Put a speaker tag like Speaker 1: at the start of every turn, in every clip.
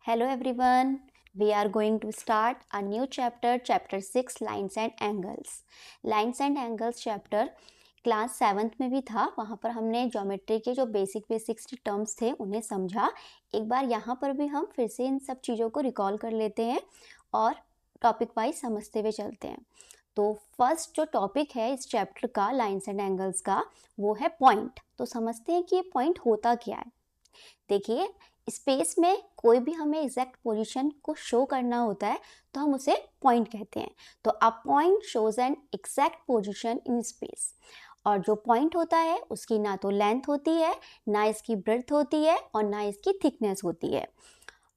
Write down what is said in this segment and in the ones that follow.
Speaker 1: Hello everyone, we are going to start a new chapter, chapter 6 Lines and Angles. Lines and Angles chapter class 7th में भी था, वहाँ पर हमने geometry के जो बेसिक्स टर्म्स थे उन्हें समझा। एक बार यहाँ पर भी हम फिर से इन सब चीज़ों को रिकॉल कर लेते हैं और टॉपिक वाइज समझते हुए चलते हैं। तो फर्स्ट जो टॉपिक है इस चैप्टर का लाइन्स एंड एंगल्स का वो है पॉइंट। तो समझते हैं कि ये पॉइंट होता क्या है। देखिए, स्पेस में कोई भी हमें एग्जैक्ट पोजीशन को शो करना होता है तो हम उसे पॉइंट कहते हैं। तो a point shows an exact position in space. और जो पॉइंट होता है उसकी ना तो लेंथ होती है, ना इसकी ब्रेड्थ होती है और ना इसकी थिकनेस होती है।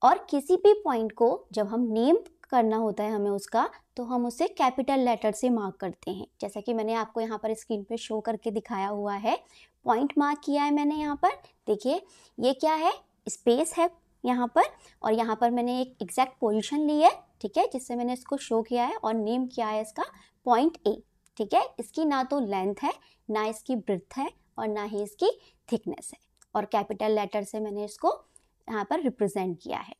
Speaker 1: और किसी भी पॉइंट को जब हम नेम करना होता है हमें उसका, तो हम उसे कैपिटल लेटर से मार्क करते हैं। जैसा कि मैंने आपको यहाँ पर स्क्रीन पे शो करके दिखाया हुआ है, पॉइंट मार्क किया है मैंने यहाँ पर। देखिए ये क्या है, स्पेस है यहाँ पर, और यहाँ पर मैंने एक एग्जैक्ट पोजीशन ली है, ठीक है, जिससे मैंने इसको शो किया है और नेम किया है इसका पॉइंट ए। ठीक है, इसकी ना तो लेंथ है, ना इसकी ब्रेड्थ है और ना ही इसकी थिकनेस है, और कैपिटल लेटर से मैंने इसको यहाँ पर रिप्रेजेंट किया है।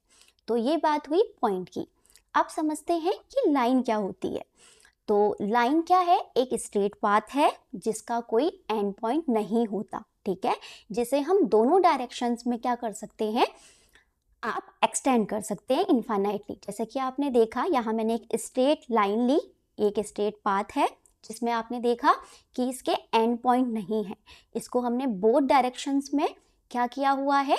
Speaker 1: तो ये बात हुई पॉइंट की। अब समझते हैं कि लाइन क्या होती है। तो लाइन क्या है, एक स्ट्रेट पाथ है जिसका कोई एंड पॉइंट नहीं होता, ठीक है, जिसे हम दोनों डायरेक्शंस में क्या कर सकते हैं, आप एक्सटेंड कर सकते हैं इनफाइनाइटली। जैसे कि आपने देखा यहाँ मैंने एक स्ट्रेट लाइन ली, एक स्ट्रेट पाथ है जिसमें आपने देखा कि इसके एंड पॉइंट नहीं है। इसको हमने बोथ डायरेक्शंस में क्या किया हुआ है,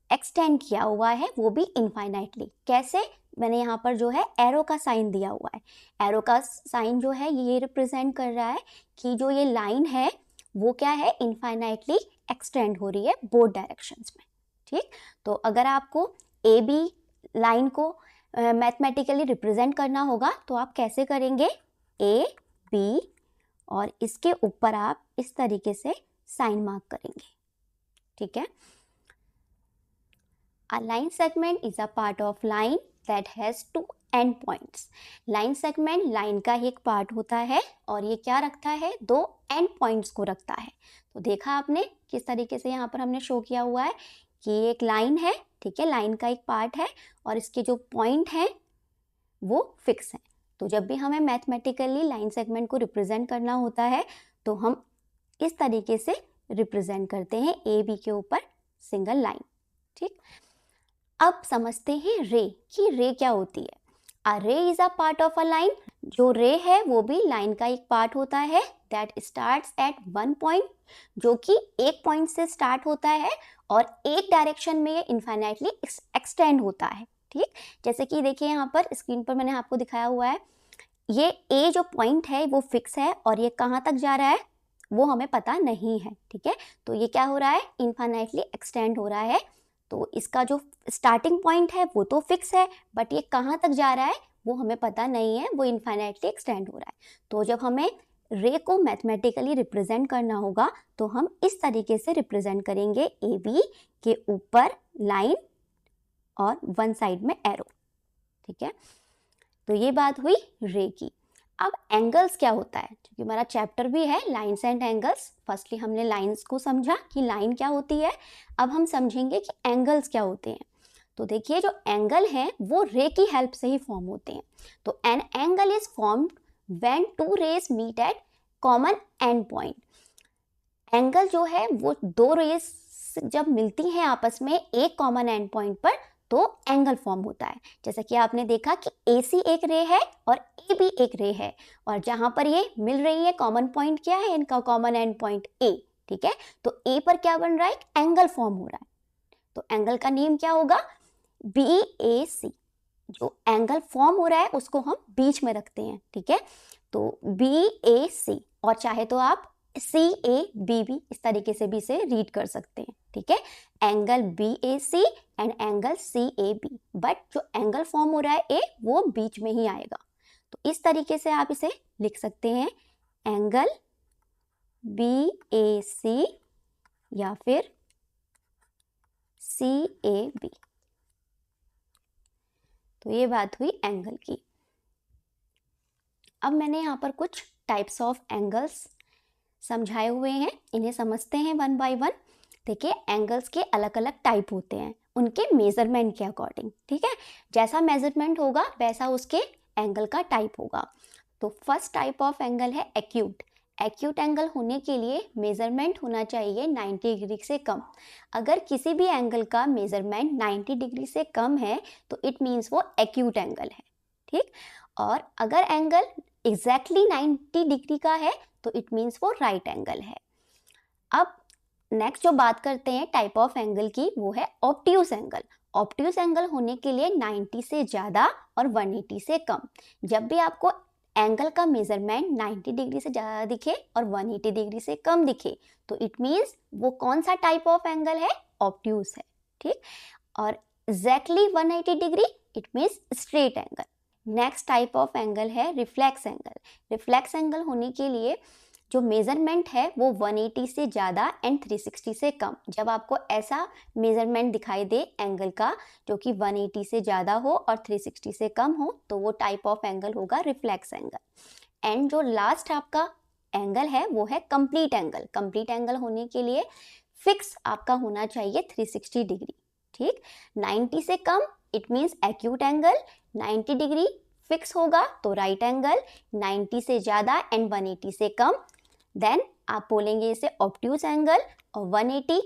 Speaker 1: एक्सटेंड किया हुआ है, वो भी इनफाइनाइटली। कैसे, मैंने यहाँ पर जो है एरो का साइन दिया हुआ है। एरो का साइन जो है ये रिप्रेजेंट कर रहा है कि जो ये लाइन है वो क्या है, इनफाइनाइटली एक्सटेंड हो रही है बोथ डायरेक्शंस में। ठीक, तो अगर आपको ए बी लाइन को मैथमेटिकली रिप्रेजेंट करना होगा तो आप कैसे करेंगे, ए बी और इसके ऊपर आप इस तरीके से साइन मार्क करेंगे। ठीक है, A line segment is a part of line that has two end points. Line segment line का ही एक पार्ट होता है और ये क्या रखता है, दो एंड पॉइंट्स को रखता है। तो देखा आपने किस तरीके से यहाँ पर हमने शो किया हुआ है कि ये एक लाइन है, ठीक है, लाइन का एक पार्ट है और इसके जो पॉइंट हैं वो फिक्स हैं। तो जब भी हमें मैथमेटिकली लाइन सेगमेंट को रिप्रेजेंट करना होता है तो हम इस तरीके से रिप्रेजेंट करते हैं ए बी के ऊपर सिंगल लाइन। ठीक, अब समझते हैं रे कि रे क्या होती है। अ रे is a part of a line. जो रे है वो भी लाइन का एक पार्ट होता है that starts at one point, जो कि एक पॉइंट से स्टार्ट होता है और एक डायरेक्शन में ये इनफाइनाइटली एक्सटेंड होता है। ठीक, जैसे कि देखिए यहाँ पर स्क्रीन पर मैंने आपको दिखाया हुआ है, ये ए जो पॉइंट है वो फिक्स है और ये कहाँ तक जा रहा है वो हमें पता नहीं है। ठीक है, तो ये क्या हो रहा है, इनफाइनाइटली एक्सटेंड हो रहा है। तो इसका जो स्टार्टिंग पॉइंट है वो तो फिक्स है, बट ये कहाँ तक जा रहा है वो हमें पता नहीं है, वो इनफाइनाइटली एक्सटेंड हो रहा है। तो जब हमें रे को मैथमेटिकली रिप्रेजेंट करना होगा तो हम इस तरीके से रिप्रेजेंट करेंगे, ए बी के ऊपर लाइन और वन साइड में एरो। ठीक है, तो ये बात हुई रे की। अब एंगल्स क्या होता है, क्योंकि हमारा चैप्टर भी है लाइन्स एंड एंगल्स। फर्स्टली हमने लाइन्स को समझा कि लाइन क्या होती है, अब हम समझेंगे कि एंगल्स क्या होते हैं। तो देखिए जो एंगल हैं वो रे की हेल्प से ही फॉर्म होते हैं। तो an angle is formed when two rays meet at common end point. Angle जो है वो दो रेज जब मिलती हैं आपस में एक कॉमन एंड पॉइंट पर तो एंगल फॉर्म होता है। जैसा कि आपने देखा कि AC एक रे है और AB एक रे है, और जहां पर ये मिल रही है कॉमन पॉइंट क्या है, इनका कॉमन एंड पॉइंट A। ठीक है, तो A पर क्या बन रहा है, एंगल फॉर्म हो रहा है। तो एंगल का नेम क्या होगा, BAC। जो एंगल फॉर्म हो रहा है उसको हम बीच में रखते हैं। ठीक है, तो BAC, और चाहे तो आप CABB इस तरीके से भी इसे रीड कर सकते हैं। ठीक है, angle BAC and angle CAB, but जो एंगल फॉर्म हो रहा है A वो बीच में ही आएगा। तो इस तरीके से आप इसे लिख सकते हैं, एंगल BAC या फिर CAB। तो ये बात हुई एंगल की। अब मैंने यहाँ पर कुछ टाइप्स ऑफ एंगल्स समझाए हुए हैं, इन्हें समझते हैं वन बाय वन। देखिए एंगल्स के अलग अलग टाइप होते हैं। उनके मेजरमेंट के अकॉर्डिंग, ठीक है। जैसा मेजरमेंट होगा वैसा उसके एंगल का टाइप होगा। तो फर्स्ट टाइप ऑफ एंगल है एक्यूट। एक्यूट एंगल होने के लिए मेजरमेंट होना चाहिए 90 डिग्री से कम। अगर किसी भी एंगल का मेजरमेंट 90 डिग्री से कम है तो इट मीन्स वो एक्यूट एंगल है, ठीक। और अगर एंगल एग्जैक्टली 90 डिग्री का है तो इट मीन्स वो राइट एंगल है। अब नेक्स्ट जो बात करते हैं टाइप ऑफ एंगल की, वो है ऑब्ट्यूज एंगल। ऑब्ट्यूज एंगल होने के लिए 90 से ज़्यादा और 180 से कम। जब भी आपको एंगल का मेजरमेंट 90 डिग्री से ज़्यादा दिखे और 180 डिग्री से कम दिखे तो इट मीन्स वो कौन सा टाइप ऑफ एंगल है, ऑब्ट्यूज है, ठीक। और exactly 180 degree it means straight angle. Next type of angle है रिफ्लेक्स एंगल। रिफ्लेक्स एंगल होने के लिए जो मेजरमेंट है वो 180 से ज़्यादा एंड 360 से कम। जब आपको ऐसा मेजरमेंट दिखाई दे एंगल का जो कि 180 से ज़्यादा हो और 360 से कम हो तो वो टाइप ऑफ एंगल होगा रिफ्लेक्स एंगल। एंड जो लास्ट आपका एंगल है वो है कंप्लीट एंगल। कंप्लीट एंगल होने के लिए फिक्स आपका होना चाहिए 360 डिग्री, ठीक। 90 से कम it means acute angle, 90 degree fix होगा तो राइट एंगल, 90 से ज़्यादा एंड 180 से कम देन आप बोलेंगे इसे ऑब्ट्यूज एंगल। और 180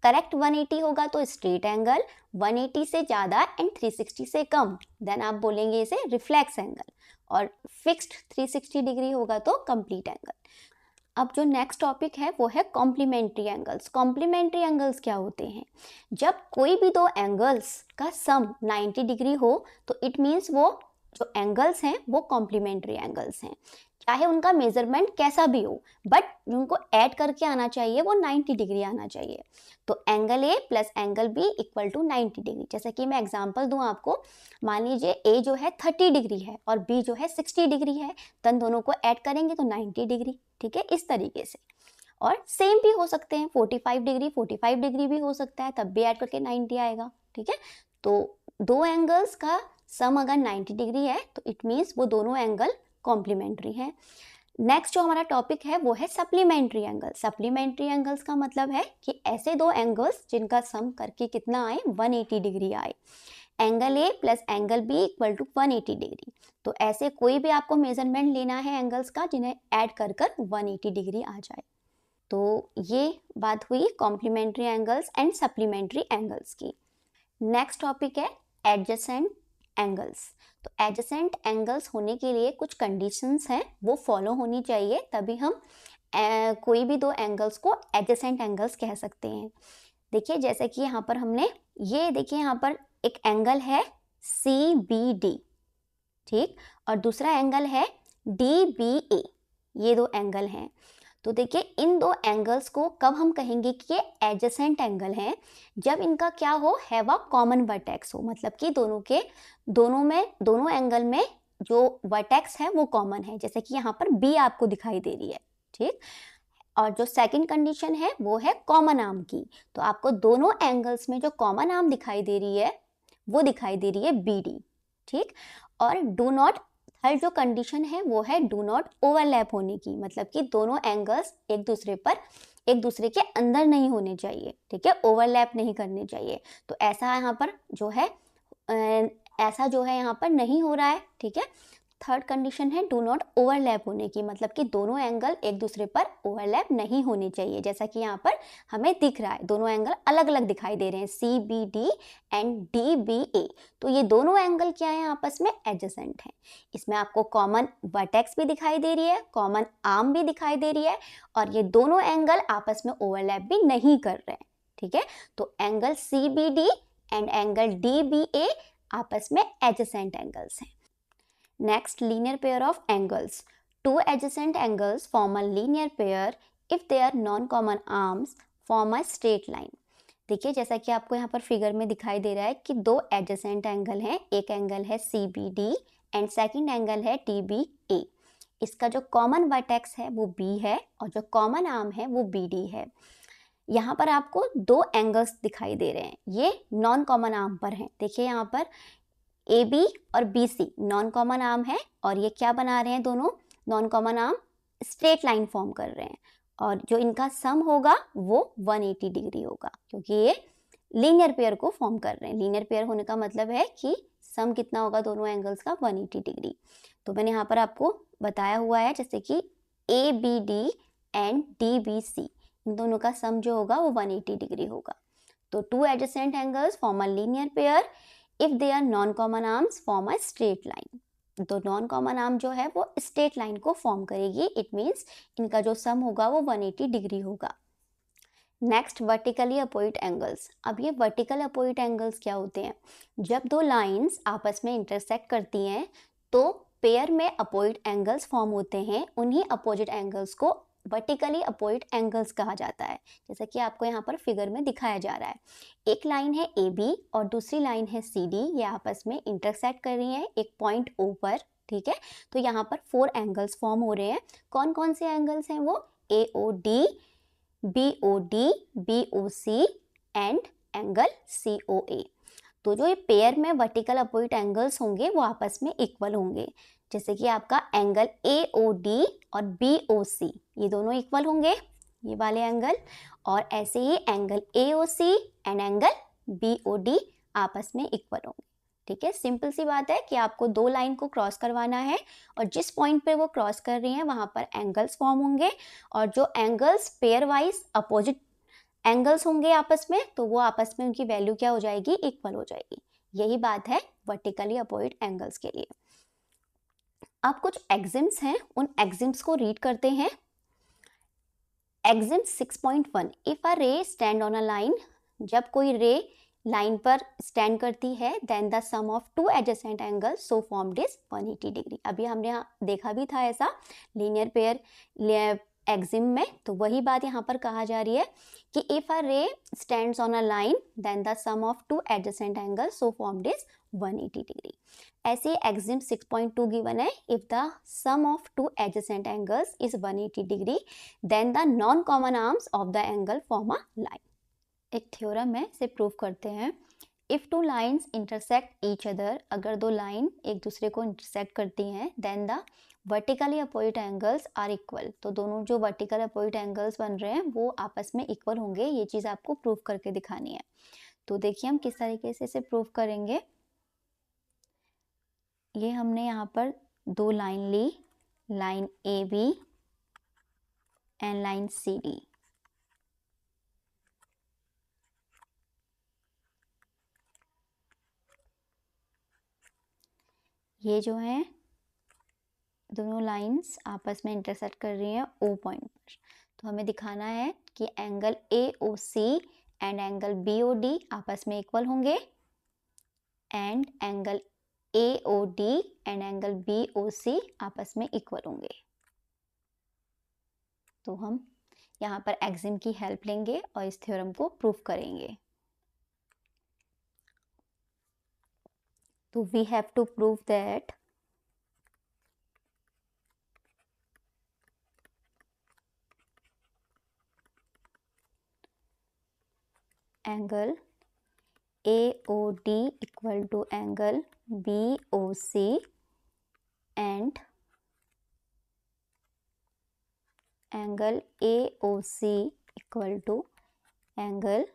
Speaker 1: करेक्ट 180 होगा तो स्ट्रेट एंगल, 180 से ज़्यादा एंड 360 से कम देन आप बोलेंगे इसे रिफ्लेक्स एंगल, और फिक्स्ड 360 डिग्री होगा तो कंप्लीट एंगल। अब जो नेक्स्ट टॉपिक है वो है कॉम्प्लीमेंट्री एंगल्स। कॉम्प्लीमेंट्री एंगल्स क्या होते हैं, जब कोई भी दो एंगल्स का सम 90 डिग्री हो तो इट मीन्स वो जो एंगल्स हैं वो कॉम्प्लीमेंट्री एंगल्स हैं। चाहे उनका मेजरमेंट कैसा भी हो बट उनको ऐड करके आना चाहिए वो 90 डिग्री आना चाहिए। तो angle A plus angle B equal to 90 degree. जैसे कि मैं एग्जांपल दूं आपको, मान लीजिए ए जो है 30 डिग्री है और बी जो है 60 डिग्री है, तब दोनों को ऐड करेंगे तो 90 डिग्री, ठीक है, इस तरीके से। और सेम भी हो सकते हैं, 45 डिग्री भी हो सकता है, तब भी ऐड करके 90 आएगा, ठीक है। तो दो एंगल्स का सम अगर 90 डिग्री है तो इट मीन्स वो दोनों एंगल कॉम्प्लीमेंट्री है। नेक्स्ट जो हमारा टॉपिक है वो है सप्लीमेंट्री एंगल। सप्लीमेंट्री एंगल्स का मतलब है कि ऐसे दो एंगल्स जिनका सम करके कितना आए, 180 डिग्री आए। Angle A plus angle B equal to 180 degree. तो ऐसे कोई भी आपको मेजरमेंट लेना है एंगल्स का जिन्हें ऐड कर 180 डिग्री आ जाए। तो ये बात हुई complementary angles and supplementary angles की। नेक्स्ट टॉपिक है एडजेसेंट एंगल्स। तो एडजेसेंट एंगल्स होने के लिए कुछ कंडीशंस हैं वो फॉलो होनी चाहिए, तभी हम कोई भी दो एंगल्स को एडजेसेंट एंगल्स कह सकते हैं। देखिए जैसे कि यहाँ पर हमने ये देखिए यहाँ पर एक एंगल है CBD, ठीक, और दूसरा एंगल है DBA, ये दो एंगल हैं। तो देखिए इन दो एंगल्स को कब हम कहेंगे कि ये एडजेसेंट एंगल हैं, जब इनका क्या हो, हैव अ कॉमन वर्टेक्स हो, मतलब कि दोनों एंगल में जो वर्टेक्स है वो कॉमन है। जैसे कि यहाँ पर B आपको दिखाई दे रही है, ठीक। और जो सेकंड कंडीशन है वो है कॉमन आर्म की। तो आपको दोनों एंगल्स में जो कॉमन आर्म दिखाई दे रही है वो दिखाई दे रही है BD, ठीक। और डू नॉट, थर्ड जो कंडीशन है वो है डू नॉट ओवरलैप होने की, मतलब कि दोनों एंगल्स एक दूसरे के अंदर नहीं होने चाहिए, ठीक है, ओवरलैप नहीं करने चाहिए। तो ऐसा यहाँ पर जो है यहाँ पर नहीं हो रहा है, ठीक है। थर्ड कंडीशन है डू नॉट ओवरलैप होने की, मतलब कि दोनों एंगल एक दूसरे पर ओवरलैप नहीं होने चाहिए। जैसा कि यहाँ पर हमें दिख रहा है दोनों एंगल अलग अलग दिखाई दे रहे हैं, CBD एंड DBA। तो ये दोनों एंगल क्या है, आपस में एडजेसेंट हैं। इसमें आपको कॉमन वर्टेक्स भी दिखाई दे रही है, कॉमन आर्म भी दिखाई दे रही है, और ये दोनों एंगल आपस में ओवरलैप भी नहीं कर रहे हैं, ठीक है। तो angle CBD and angle DBA आपस में एडजेसेंट एंगल्स हैं। Next, linear pair of angles. Two adjacent angles form a linear pair if their non-common arms form a straight line. देखिए जैसा कि आपको यहाँ पर फिगर में दिखाई दे रहा है कि दो एडजेसेंट एंगल हैं, एक एंगल है CBD एंड सेकंड एंगल है DBA। इसका जो कॉमन वर्टेक्स है वो B है और जो कॉमन आर्म है वो BD है। यहाँ पर आपको दो एंगल्स दिखाई दे रहे हैं, ये नॉन कॉमन आर्म पर हैं। देखिए यहाँ पर AB और BC नॉन कॉमन आर्म है और ये क्या बना रहे हैं, दोनों non common arm straight line form कर रहे हैं, और जो इनका सम होगा वो 180 डिग्री होगा क्योंकि ये लीनियर पेयर को फॉर्म कर रहे हैं। लीनियर पेयर होने का मतलब है कि सम कितना होगा दोनों एंगल्स का, 180 डिग्री। तो मैंने यहाँ पर आपको बताया हुआ है जैसे कि ABD एंड DBC, इन दोनों का सम जो होगा वो 180 डिग्री होगा। तो two adjacent angles form a linear pair if they are non common arms form a straight line. तो नॉन कॉमन आर्म जो है वो स्ट्रेट लाइन को फॉर्म करेगी, इट मीन्स इनका जो सम होगा वो 180 डिग्री होगा। Next, vertically opposite angles. अब ये वर्टिकल अपोजिट एंगल्स क्या होते हैं? जब दो लाइंस आपस में इंटरसेक्ट करती हैं तो पेयर में अपोजिट एंगल्स फॉर्म होते हैं, उन्हीं अपोजिट एंगल्स को वर्टिकली अपोजिट एंगल्स कहा जाता है। जैसा कि आपको यहाँ पर फिगर में दिखाया जा रहा है, एक लाइन है AB और दूसरी लाइन है CD, ये आपस में इंटरसेक्ट कर रही हैं एक पॉइंट O पर, ठीक है। तो यहाँ पर 4 एंगल्स फॉर्म हो रहे हैं। कौन कौन से एंगल्स हैं वो? AOD, BOD, BOC and angle COA। तो जो ये पेयर में वर्टिकल अपोजिट एंगल्स होंगे वो आपस में इक्वल होंगे, जैसे कि आपका एंगल AOD और BOC, ये दोनों इक्वल होंगे, ये वाले एंगल। और ऐसे ही angle AOC and angle BOD आपस में इक्वल होंगे, ठीक है। सिंपल सी बात है कि आपको दो लाइन को क्रॉस करवाना है और जिस पॉइंट पे वो क्रॉस कर रही हैं वहां पर एंगल्स फॉर्म होंगे, और जो angles pair wise opposite angles होंगे आपस में, तो वो आपस में उनकी वैल्यू क्या हो जाएगी? इक्वल हो जाएगी। यही बात है वर्टिकली अपोजिट एंगल्स के लिए। अब कुछ एक्सिम्स हैं, उन एक्सिम्स को रीड करते हैं। एक्सिम 6.1, इफ अ रे स्टैंड ऑन अ लाइन, जब कोई रे लाइन पर स्टैंड करती है, then the sum of two adjacent angles so formed is 180 degree. अभी हमने यहाँ देखा भी था ऐसा लीनियर पेयर एक्सिम में, तो वही बात यहाँ पर कहा जा रही है कि if a ray stands on a line then the sum of two adjacent angles so formed is 180 degree. ऐसे एक्सिम 6.2 गिवन है, if the sum of two adjacent angles is 180 degree then the non common arms of the angle form a line. एक theorem है, इसे prove करते हैं। If two lines intersect each other, अगर दो line एक दूसरे को इंटरसेक्ट करती हैं, then the vertically opposite angles are equal, तो दोनों जो वर्टिकल अपोजिट एंगल्स बन रहे हैं वो आपस में इक्वल होंगे। ये चीज़ आपको प्रूव करके दिखानी है। तो देखिए हम किस तरीके से इसे प्रूव करेंगे। ये हमने यहाँ पर दो लाइन ली, line AB and line CD। ये जो है दोनों लाइंस आपस में इंटरसेक्ट कर रही हैं O पॉइंट पर। तो हमें दिखाना है कि angle AOC and angle BOD आपस में इक्वल होंगे and angle AOD and angle BOC आपस में इक्वल होंगे। तो हम यहाँ पर एक्सिम की हेल्प लेंगे और इस थ्योरम को प्रूव करेंगे। तो we have to prove that angle AOD equal to angle BOC and angle AOC equal to angle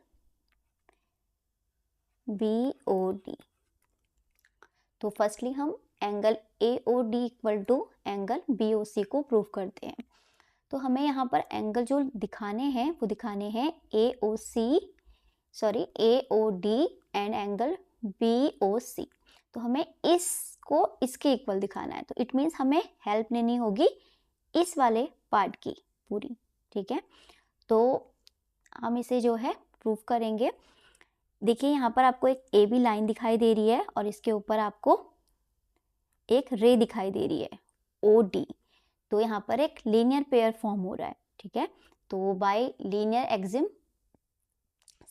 Speaker 1: BOD। तो फर्स्टली हम angle AOD equal to angle BOC को प्रूव करते हैं। तो हमें यहाँ पर एंगल जो दिखाने हैं वो दिखाने हैं AOD एंड एंगल BOC। तो हमें इसको इसके इक्वल दिखाना है, तो इट मीन्स हमें हेल्प लेनी होगी इस वाले पार्ट की पूरी, ठीक है। तो हम इसे जो है प्रूव करेंगे। देखिए यहाँ पर आपको एक AB लाइन दिखाई दे रही है और इसके ऊपर आपको एक रे दिखाई दे रही है OD। तो यहाँ पर एक लीनियर पेयर फॉर्म हो रहा है, ठीक है। तो बाय लीनियर एक्सिम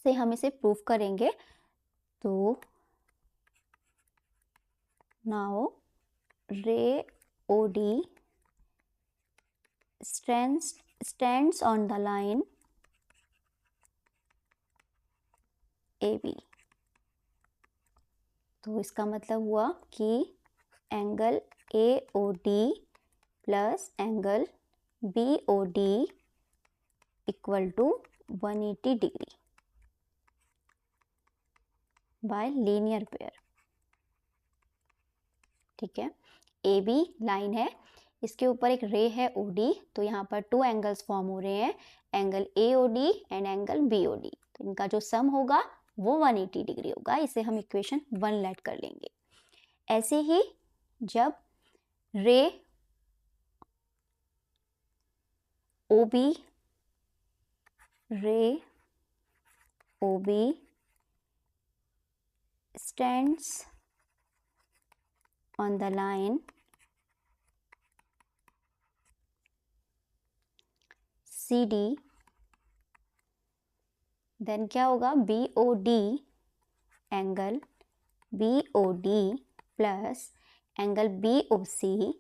Speaker 1: से हम इसे प्रूव करेंगे। तो नाउ रे OD stands on the line AB। तो इसका मतलब हुआ कि angle AOD plus angle BOD equal to 180 degree. By linear pair. ठीक है, ए बी लाइन है, इसके ऊपर एक रे है ओ डी, तो यहाँ पर टू एंगल्स फॉर्म हो रहे हैं, angle A O D and angle B O D. तो इनका जो सम होगा वो 180 डिग्री होगा। इसे हम इक्वेशन 1 लेट कर लेंगे। ऐसे ही जब ray O B stands on the line CD, then क्या होगा, BOD angle BOD plus angle BOC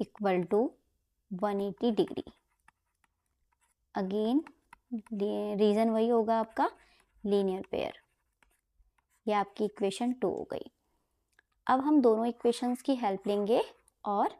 Speaker 1: equal to 180 degree. Again reason वही होगा आपका, लीनियर पेयर। ये आपकी इक्वेशन 2 हो गई। अब हम दोनों इक्वेशंस की हेल्प लेंगे और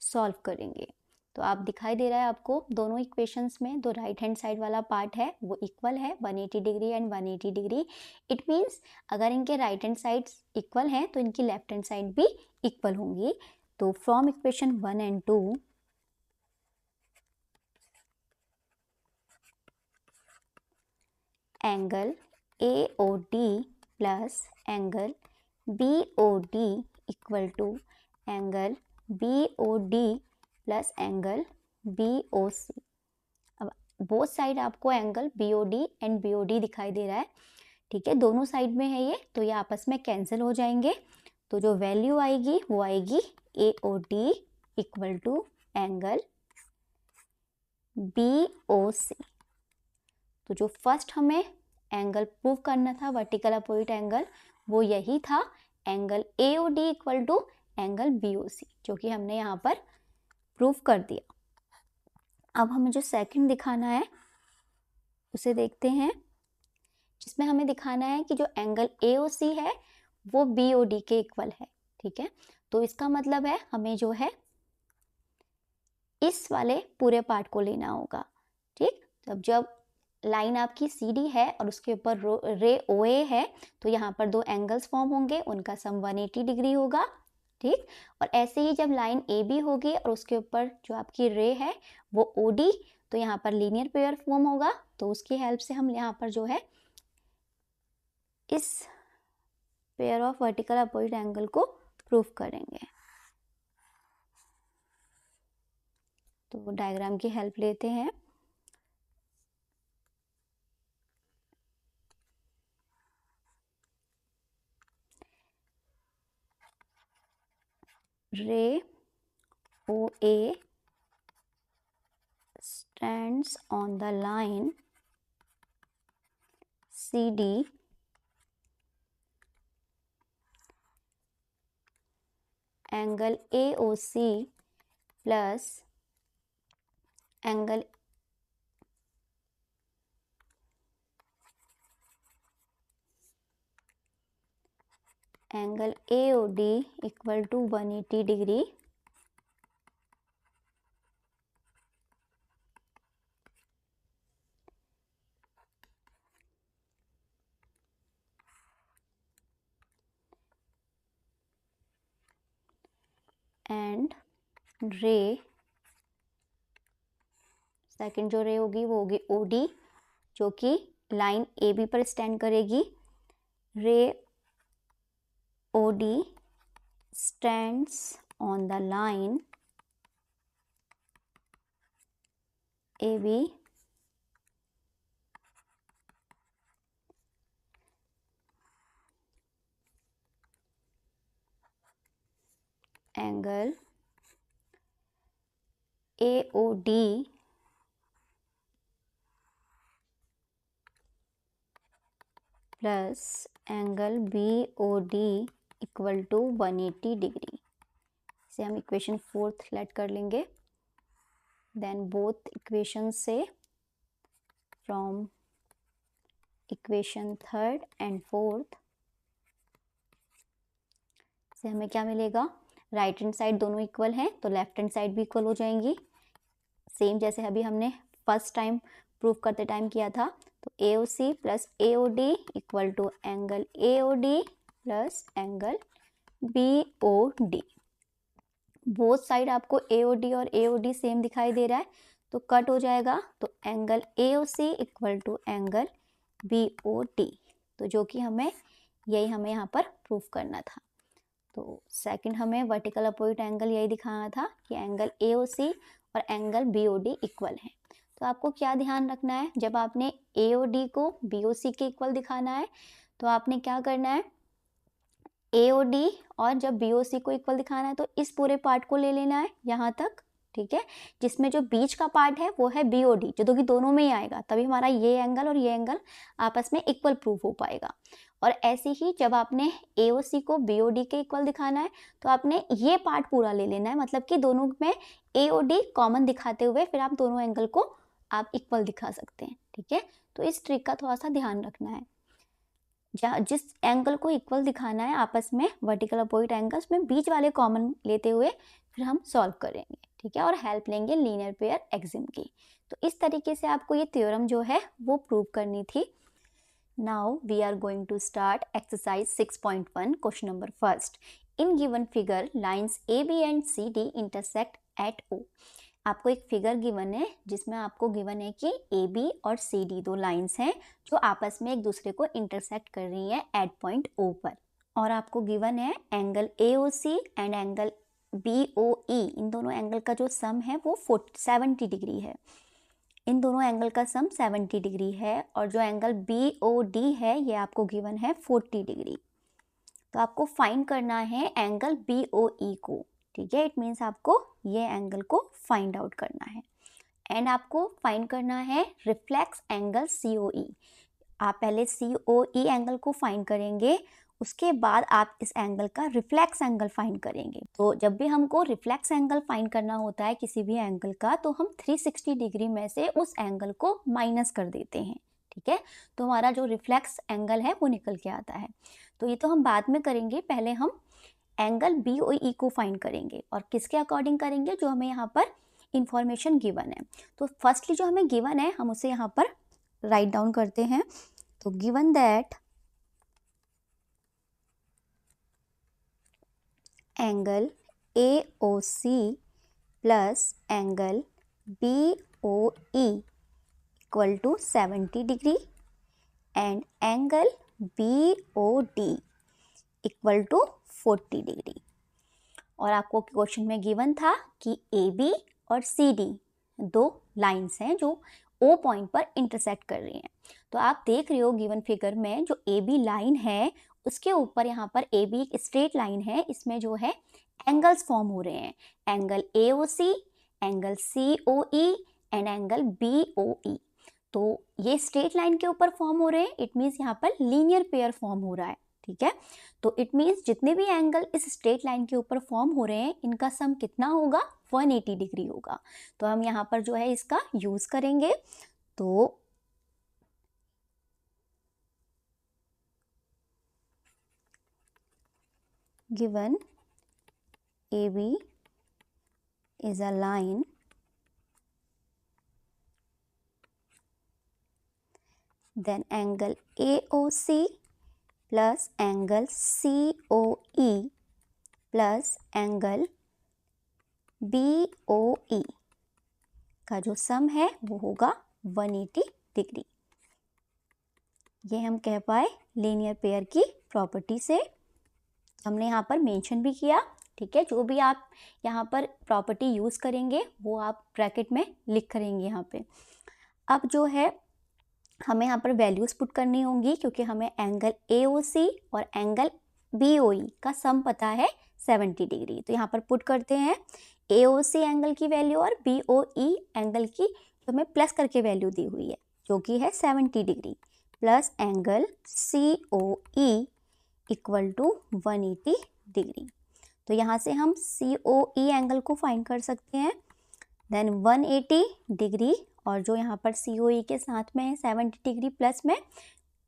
Speaker 1: सॉल्व करेंगे। तो आप दिखाई दे रहा है आपको दोनों इक्वेशंस में जो राइट हैंड साइड वाला पार्ट है वो इक्वल है 180 degree and 180 degree. It means अगर इनके राइट हैंड साइड्स इक्वल हैं तो इनकी लेफ्ट हैंड साइड भी इक्वल होंगी। तो from equation 1 and 2 angle AOD plus angle BOD equal to angle BOD plus angle BOC। अब बोथ साइड आपको एंगल BOD एंड BOD दिखाई दे रहा है। ठीक है, दोनों साइड में है ये, तो ये आपस में कैंसिल हो जाएंगे। तो जो वैल्यू आएगी वो आएगी AOD equal to angle BOC। तो जो फर्स्ट हमें एंगल प्रूव करना था वर्टिकल अपोजिट एंगल, वो यही था, angle AOD equal to angle BOC, जो कि हमने यहाँ पर प्रूव कर दिया। अब हमें जो सेकंड दिखाना है उसे देखते हैं, जिसमें हमें दिखाना है कि जो एंगल AOC है वो BOD के इक्वल है। ठीक है, तो इसका मतलब है हमें जो है इस वाले पूरे पार्ट को लेना होगा। ठीक, तब जब लाइन आपकी CD है और उसके ऊपर रे OA है, तो यहाँ पर दो एंगल्स फॉर्म होंगे, उनका सम 180 डिग्री होगा। ठीक, और ऐसे ही जब लाइन AB होगी और उसके ऊपर जो आपकी रे है वो OD, तो यहाँ पर लीनियर पेयर फॉर्म होगा। तो उसकी हेल्प से हम यहाँ पर जो है इस pair of vertical opposite angle को प्रूव करेंगे। तो डायग्राम की हेल्प लेते हैं। रे OA stands on the line CD angle AOC plus angle AOD equal to 180 degree. And ray second जो रे होगी वो होगी OD, जो कि लाइन AB पर स्टैंड करेगी। रे OD stands on the line AB angle AOD plus angle BOD equal to 180 degree. इसे हम इक्वेशन 4 लेट कर लेंगे। देन बोथ इक्वेशन से from equation 3rd and 4th से हमें क्या मिलेगा, राइट हैंड साइड दोनों इक्वल हैं तो लेफ्ट हैंड साइड भी इक्वल हो जाएंगी। सेम जैसे अभी हमने फर्स्ट टाइम प्रूफ करते टाइम किया था। तो AOC plus AOD equal to angle AOD plus angle BOD। Both side आपको AOD और AOD सेम दिखाई दे रहा है, तो कट हो जाएगा। तो angle AOC equal to angle BOD, तो जो कि हमें यहाँ पर प्रूफ करना था। तो सेकंड हमें वर्टिकल अपोजिट एंगल यही दिखाना था कि एंगल AOC और एंगल BOD इक्वल है। तो आपको क्या ध्यान रखना है, जब आपने AOD को BOC के इक्वल दिखाना है तो आपने क्या करना है, AOD और जब BOC को इक्वल दिखाना है तो इस पूरे पार्ट को ले लेना है यहाँ तक, ठीक है, जिसमें जो बीच का पार्ट है वो है BOD, जो कि दोनों में ही आएगा, तभी हमारा ये एंगल और ये एंगल आपस में इक्वल प्रूफ हो पाएगा। और ऐसे ही जब आपने AOC को BOD के इक्वल दिखाना है तो आपने ये पार्ट पूरा ले लेना है, मतलब कि दोनों में AOD कॉमन दिखाते हुए फिर आप दोनों एंगल को आप इक्वल दिखा सकते हैं, ठीक है। तो इस ट्रिक का थोड़ा सा ध्यान रखना है, जहाँ जिस एंगल को इक्वल दिखाना है आपस में वर्टिकल अपोजिट एंगल्स में बीच वाले कॉमन लेते हुए फिर हम सॉल्व करेंगे, ठीक है, और हेल्प लेंगे लीनियर पेयर एक्सिम की। तो इस तरीके से आपको ये थ्योरम जो है वो प्रूव करनी थी। Now we are going to start exercise 6.1 question number first. In given figure lines AB and CD intersect at O। आपको एक फिगर गिवन है जिसमें आपको गिवन है कि AB और CD दो लाइंस हैं जो आपस में एक दूसरे को इंटरसेक्ट कर रही हैं एट पॉइंट O पर, और आपको गिवन है angle AOC and angle BOE, इन दोनों एंगल का जो सम है वो 70 डिग्री है। इन दोनों एंगल का सम 70 डिग्री है, और जो एंगल BOD है ये आपको गिवन है 40 डिग्री। तो आपको फाइंड करना है एंगल BOE को, ठीक है, इट मीन्स आपको ये एंगल को फाइंड आउट करना है। एंड आपको फाइंड करना है रिफ्लेक्स एंगल COE। आप पहले COE एंगल को फाइंड करेंगे, उसके बाद आप इस एंगल का रिफ्लेक्स एंगल फाइंड करेंगे। तो जब भी हमको रिफ्लेक्स एंगल फाइंड करना होता है किसी भी एंगल का, तो हम 360 डिग्री में से उस एंगल को माइनस कर देते हैं, ठीक है। तो हमारा जो रिफ्लेक्स एंगल है वो निकल के आता है। तो ये तो हम बाद में करेंगे, पहले हम एंगल BOE को फाइंड करेंगे, और किसके अकॉर्डिंग करेंगे, जो हमें यहाँ पर इंफॉर्मेशन गिवन है। तो फर्स्टली जो हमें गिवन है हम उसे यहाँ पर राइट डाउन करते हैं। तो given that angle AOC plus angle BOE equal to 70 degree and angle BOD equal to 40 degree. और आपको क्वेश्चन में गिवन था कि AB और CD दो लाइंस हैं जो O पॉइंट पर इंटरसेक्ट कर रही हैं। तो आप देख रहे हो गिवन फिगर में जो AB लाइन है उसके ऊपर यहाँ पर AB एक स्ट्रेट लाइन है, इसमें जो है एंगल्स फॉर्म हो रहे हैं, angle AOC, angle COE and angle BOE। तो ये स्ट्रेट लाइन के ऊपर फॉर्म हो रहे हैं, इट मीन्स यहाँ पर लीनियर पेयर फॉर्म हो रहा है, ठीक है। तो इट मीन्स जितने भी एंगल इस स्ट्रेट लाइन के ऊपर फॉर्म हो रहे हैं इनका सम कितना होगा, 180 डिग्री होगा। तो हम यहाँ पर जो है इसका यूज करेंगे। तो given AB is a line then angle AOC plus angle COE plus angle BOE का जो सम है वो होगा 180 डिग्री। ये हम कह पाए लीनियर पेयर की प्रॉपर्टी से, हमने यहाँ पर मेंशन भी किया, ठीक है। जो भी आप यहाँ पर प्रॉपर्टी यूज़ करेंगे वो आप ब्रैकेट में लिख करेंगे यहाँ पे। अब जो है हमें यहाँ पर वैल्यूज़ पुट करनी होंगी, क्योंकि हमें एंगल AOC और एंगल BOE का सम पता है 70 डिग्री। तो यहाँ पर पुट करते हैं AOC एंगल की वैल्यू और BOE एंगल की जो हमें प्लस करके वैल्यू दी हुई है जो कि है 70 degree, plus angle COE equal to 180 degree. तो यहाँ से हम COE एंगल को फाइंड कर सकते हैं, देन 180 डिग्री, और जो यहाँ पर COE के साथ में है 70 डिग्री प्लस में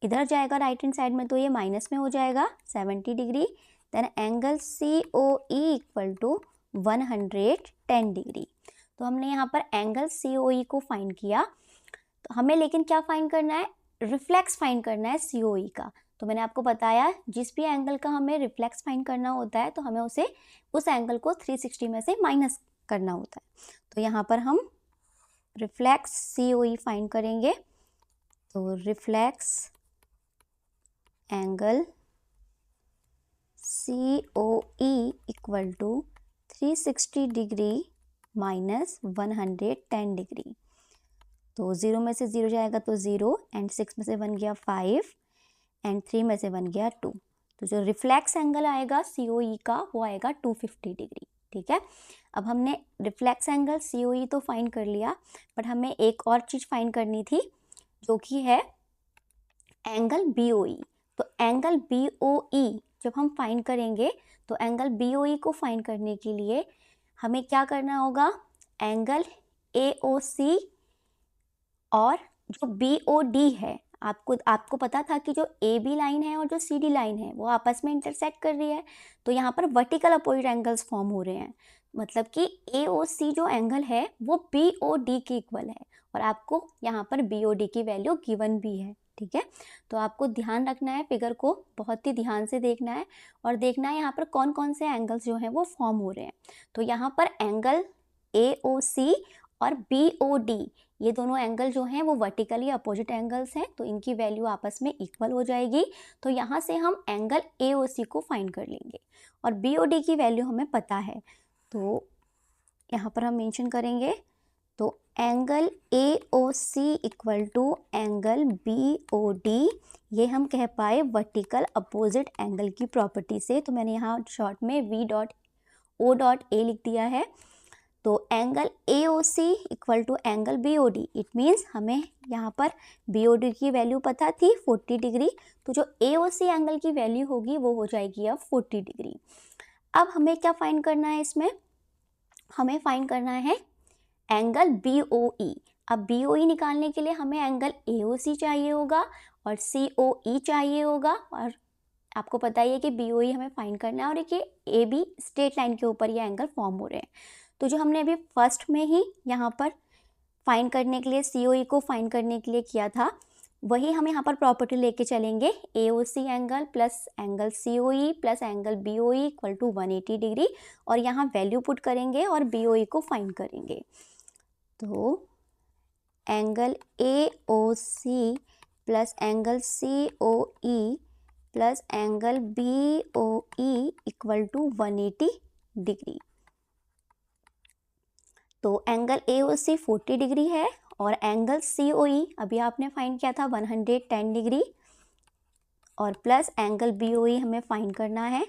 Speaker 1: इधर जाएगा राइट हैंड साइड में, तो ये माइनस में हो जाएगा 70 degree. Then angle COE equal to 110 degree. तो हमने यहाँ पर एंगल COE को फाइंड किया। तो तो हमें लेकिन क्या फाइंड करना है, रिफ्लेक्स फाइंड करना है COE का। तो मैंने आपको बताया जिस भी एंगल का हमें रिफ्लेक्स फाइंड करना होता है तो हमें उस एंगल को 360 में से माइनस करना होता है। तो यहाँ पर हम रिफ्लेक्स COE फाइंड करेंगे। तो reflex angle COE equal to 360 degree minus 110 degree. तो 0 में से 0 जाएगा तो 0 एंड 6 में से 1 गया 5 एंड 3 में से 1 गया 2। तो जो रिफ्लेक्स एंगल आएगा COE का वो आएगा 250 डिग्री। ठीक है, अब हमने रिफ्लेक्स एंगल COE तो फाइंड कर लिया, बट हमें एक और चीज़ फाइंड करनी थी जो कि है एंगल BOE। तो एंगल BOE जब हम फाइंड करेंगे तो एंगल BOE को फाइंड करने के लिए हमें क्या करना होगा, एंगल AOC और जो BOD है, आपको पता था कि जो AB लाइन है और जो CD लाइन है वो आपस में इंटरसेक्ट कर रही है। तो यहाँ पर वर्टिकल अपोजिट एंगल्स फॉर्म हो रहे हैं, मतलब कि AOC जो एंगल है वो BOD के इक्वल है और आपको यहाँ पर BOD की वैल्यू गिवन भी है। ठीक है, तो आपको ध्यान रखना है, फिगर को बहुत ही ध्यान से देखना है और देखना है यहाँ पर कौन कौन से एंगल्स जो हैं वो फॉर्म हो रहे हैं। तो यहाँ पर एंगल AOC और BOD ये दोनों एंगल जो हैं वो वर्टिकली अपोजिट एंगल्स हैं, तो इनकी वैल्यू आपस में इक्वल हो जाएगी। तो यहाँ से हम एंगल AOC को फाइंड कर लेंगे और BOD की वैल्यू हमें पता है, तो यहाँ पर हम मेंशन करेंगे। तो angle AOC equal to angle BOD, ये हम कह पाए वर्टिकल अपोजिट एंगल की प्रॉपर्टी से। तो मैंने यहाँ शॉर्ट में V.O.A लिख दिया है। तो angle AOC equal to angle BOD, it means हमें यहाँ पर BOD की वैल्यू पता थी 40 डिग्री, तो जो AOC एंगल की वैल्यू होगी वो हो जाएगी अब 40 डिग्री। अब हमें क्या फाइंड करना है, इसमें हमें फाइंड करना है एंगल BOE। अब BOE निकालने के लिए हमें एंगल AOC चाहिए होगा और COE चाहिए होगा, और आपको पता ही है कि BOE हमें फाइंड करना है और एक ये AB स्ट्रेट लाइन के ऊपर ये एंगल फॉर्म हो रहे हैं। तो जो हमने अभी फर्स्ट में ही यहाँ पर फाइंड करने के लिए COE को फाइंड करने के लिए किया था, वही हम यहाँ पर प्रॉपर्टी लेके चलेंगे, AOC angle plus angle COE plus angle BOE equal to 180 degree, और यहाँ वैल्यू पुट करेंगे और BOE को फाइंड करेंगे। तो angle AOC plus angle COE plus angle BOE equal to 180 degree. तो एंगल AOC 40 डिग्री है और एंगल COE अभी आपने फाइंड किया था 110 डिग्री, और प्लस एंगल BOE हमें फाइंड करना है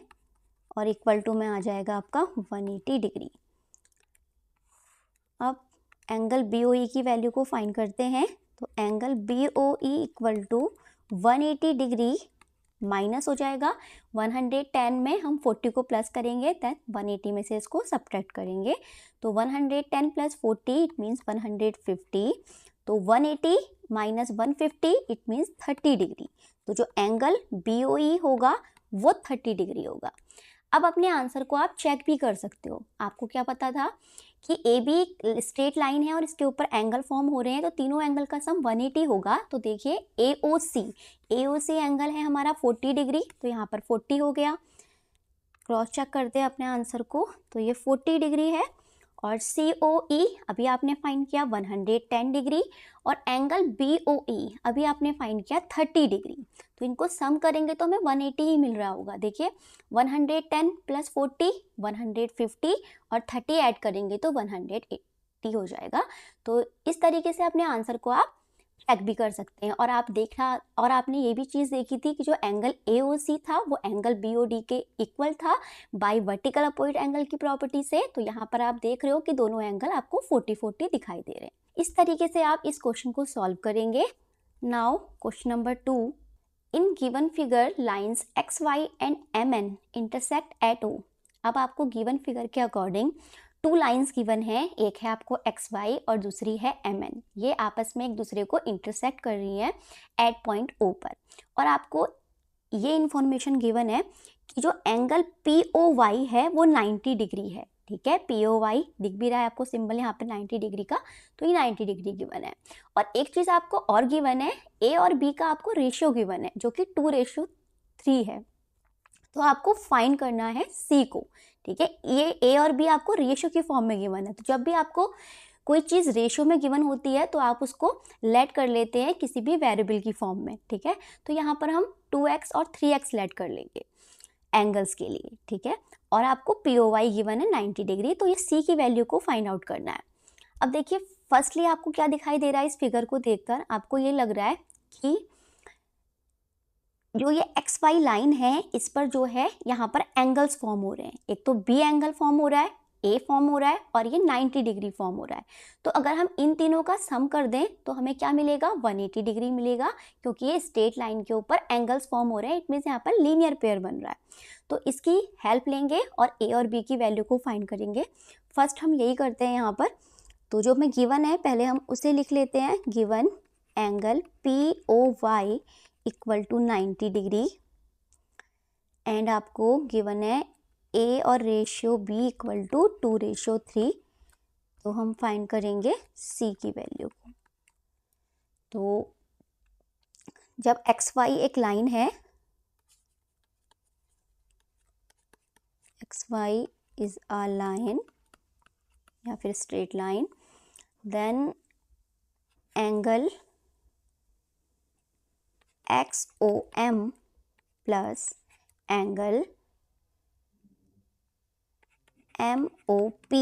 Speaker 1: और इक्वल टू में आ जाएगा आपका 180 डिग्री। अब एंगल BOE की वैल्यू को फाइंड करते हैं। तो angle BOE equal to 180 degree minus हो जाएगा 110 में हम 40 को प्लस करेंगे, देन 180 में से इसको सब्ट्रैक्ट करेंगे। तो 110 प्लस 40 इट मीन्स 150। तो 180 माइनस 150 इट मीन्स 30 डिग्री। तो जो एंगल BOE होगा वो 30 डिग्री होगा। अब अपने आंसर को आप चेक भी कर सकते हो। आपको क्या पता था कि AB स्ट्रेट लाइन है और इसके ऊपर एंगल फॉर्म हो रहे हैं, तो तीनों एंगल का सम 180 होगा। तो देखिए AOC एंगल है हमारा 40 डिग्री, तो यहाँ पर 40 हो गया। क्रॉस चेक करते हैं अपने आंसर को, तो ये 40 डिग्री है। और COE अभी आपने फाइंड किया 110 डिग्री, और एंगल BOE अभी आपने फाइंड किया 30 डिग्री। तो इनको सम करेंगे तो हमें 180 ही मिल रहा होगा। देखिए 110 प्लस 40 150 और 30 ऐड करेंगे तो 180 हो जाएगा। तो इस तरीके से अपने आंसर को आप चेक भी कर सकते हैं। और आपने ये भी चीज़ देखी थी कि जो एंगल AOC था वो एंगल BOD के इक्वल था बाय वर्टिकल अपोजिट एंगल की प्रॉपर्टी से। तो यहाँ पर आप देख रहे हो कि दोनों एंगल आपको 40-40 दिखाई दे रहे हैं। इस तरीके से आप इस क्वेश्चन को सॉल्व करेंगे। Now question number 2, in given figure lines XY and MN intersect at O। अब आपको गिवन फिगर के अकॉर्डिंग 2 लाइन्स गिवन है, एक है आपको XY और दूसरी है MN। ये आपस में एक दूसरे को इंटरसेक्ट कर रही है एट पॉइंट O पर, और आपको ये इंफॉर्मेशन गिवन है कि जो एंगल POY है वो 90 डिग्री है। ठीक है। POY दिख भी रहा है आपको सिंबल यहाँ पे 90 डिग्री का, तो ये 90 डिग्री गिवन है। और एक चीज़ आपको और गिवन है, A और B का आपको रेशियो गिवन है जो कि 2:3 है। तो आपको फाइंड करना है C को, ठीक है। ये A और B आपको रेशियो की फॉर्म में गिवन है, तो जब भी आपको कोई चीज़ रेशियो में गिवन होती है तो आप उसको लेट कर लेते हैं किसी भी वेरिएबल की फॉर्म में, ठीक है। तो यहाँ पर हम 2x और 3x लेट कर लेंगे एंगल्स के लिए, ठीक है। और आपको POY गिवन है 90 डिग्री, तो ये C की वैल्यू को फाइंड आउट करना है। अब देखिए फर्स्टली आपको क्या दिखाई दे रहा है, इस फिगर को देखकर आपको ये लग रहा है कि जो ये XY लाइन है इस पर जो है यहाँ पर एंगल्स फॉर्म हो रहे हैं। एक तो B एंगल फॉर्म हो रहा है, A फॉर्म हो रहा है और ये 90 डिग्री फॉर्म हो रहा है। तो अगर हम इन तीनों का सम कर दें तो हमें क्या मिलेगा, 180 डिग्री मिलेगा, क्योंकि ये स्ट्रेट लाइन के ऊपर एंगल्स फॉर्म हो रहे हैं। इट मीन्स यहाँ पर लीनियर पेयर बन रहा है। तो इसकी हेल्प लेंगे और A और B की वैल्यू को फाइंड करेंगे। फर्स्ट हम यही करते हैं यहाँ पर। तो जो हमें गिवन है पहले हम उसे लिख लेते हैं। Given angle POY equal to 90 degree and आपको गिवन है A और रेशियो B इक्वल टू 2:3। तो हम फाइंड करेंगे C की वैल्यू को। तो जब XY एक लाइन है, XY इज अ लाइन या फिर straight line, then angle XOM plus angle MOP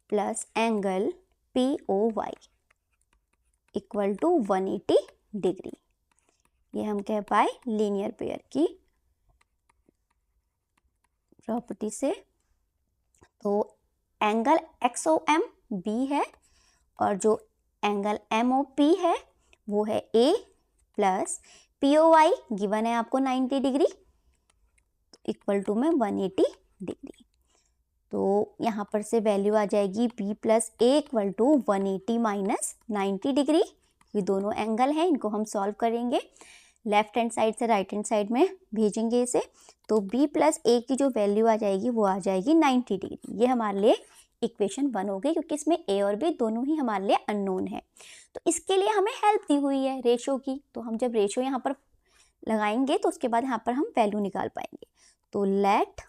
Speaker 1: plus angle POY equal to 180 degree. ये हम कह पाए लीनियर पेयर की प्रॉपर्टी से। तो एंगल XOM B है और जो एंगल MOP है वो है A प्लस POY गिवन है आपको 90 डिग्री इक्वल टू में 180 डिग्री। तो यहाँ पर से वैल्यू आ जाएगी B plus A equal to 180 minus 90 degree. ये दोनों एंगल हैं, इनको हम सॉल्व करेंगे। लेफ्ट हैंड साइड से राइट हैंड साइड में भेजेंगे इसे। तो B प्लस A की जो वैल्यू आ जाएगी वो आ जाएगी 90 डिग्री। ये हमारे लिए इक्वेशन 1 हो गई, क्योंकि इसमें A और B दोनों ही हमारे लिए अननोन है। तो इसके लिए हमें हेल्प दी हुई है रेशो की। तो हम जब रेशो यहाँ पर लगाएंगे तो उसके बाद यहाँ पर हम वैल्यू निकाल पाएंगे। तो let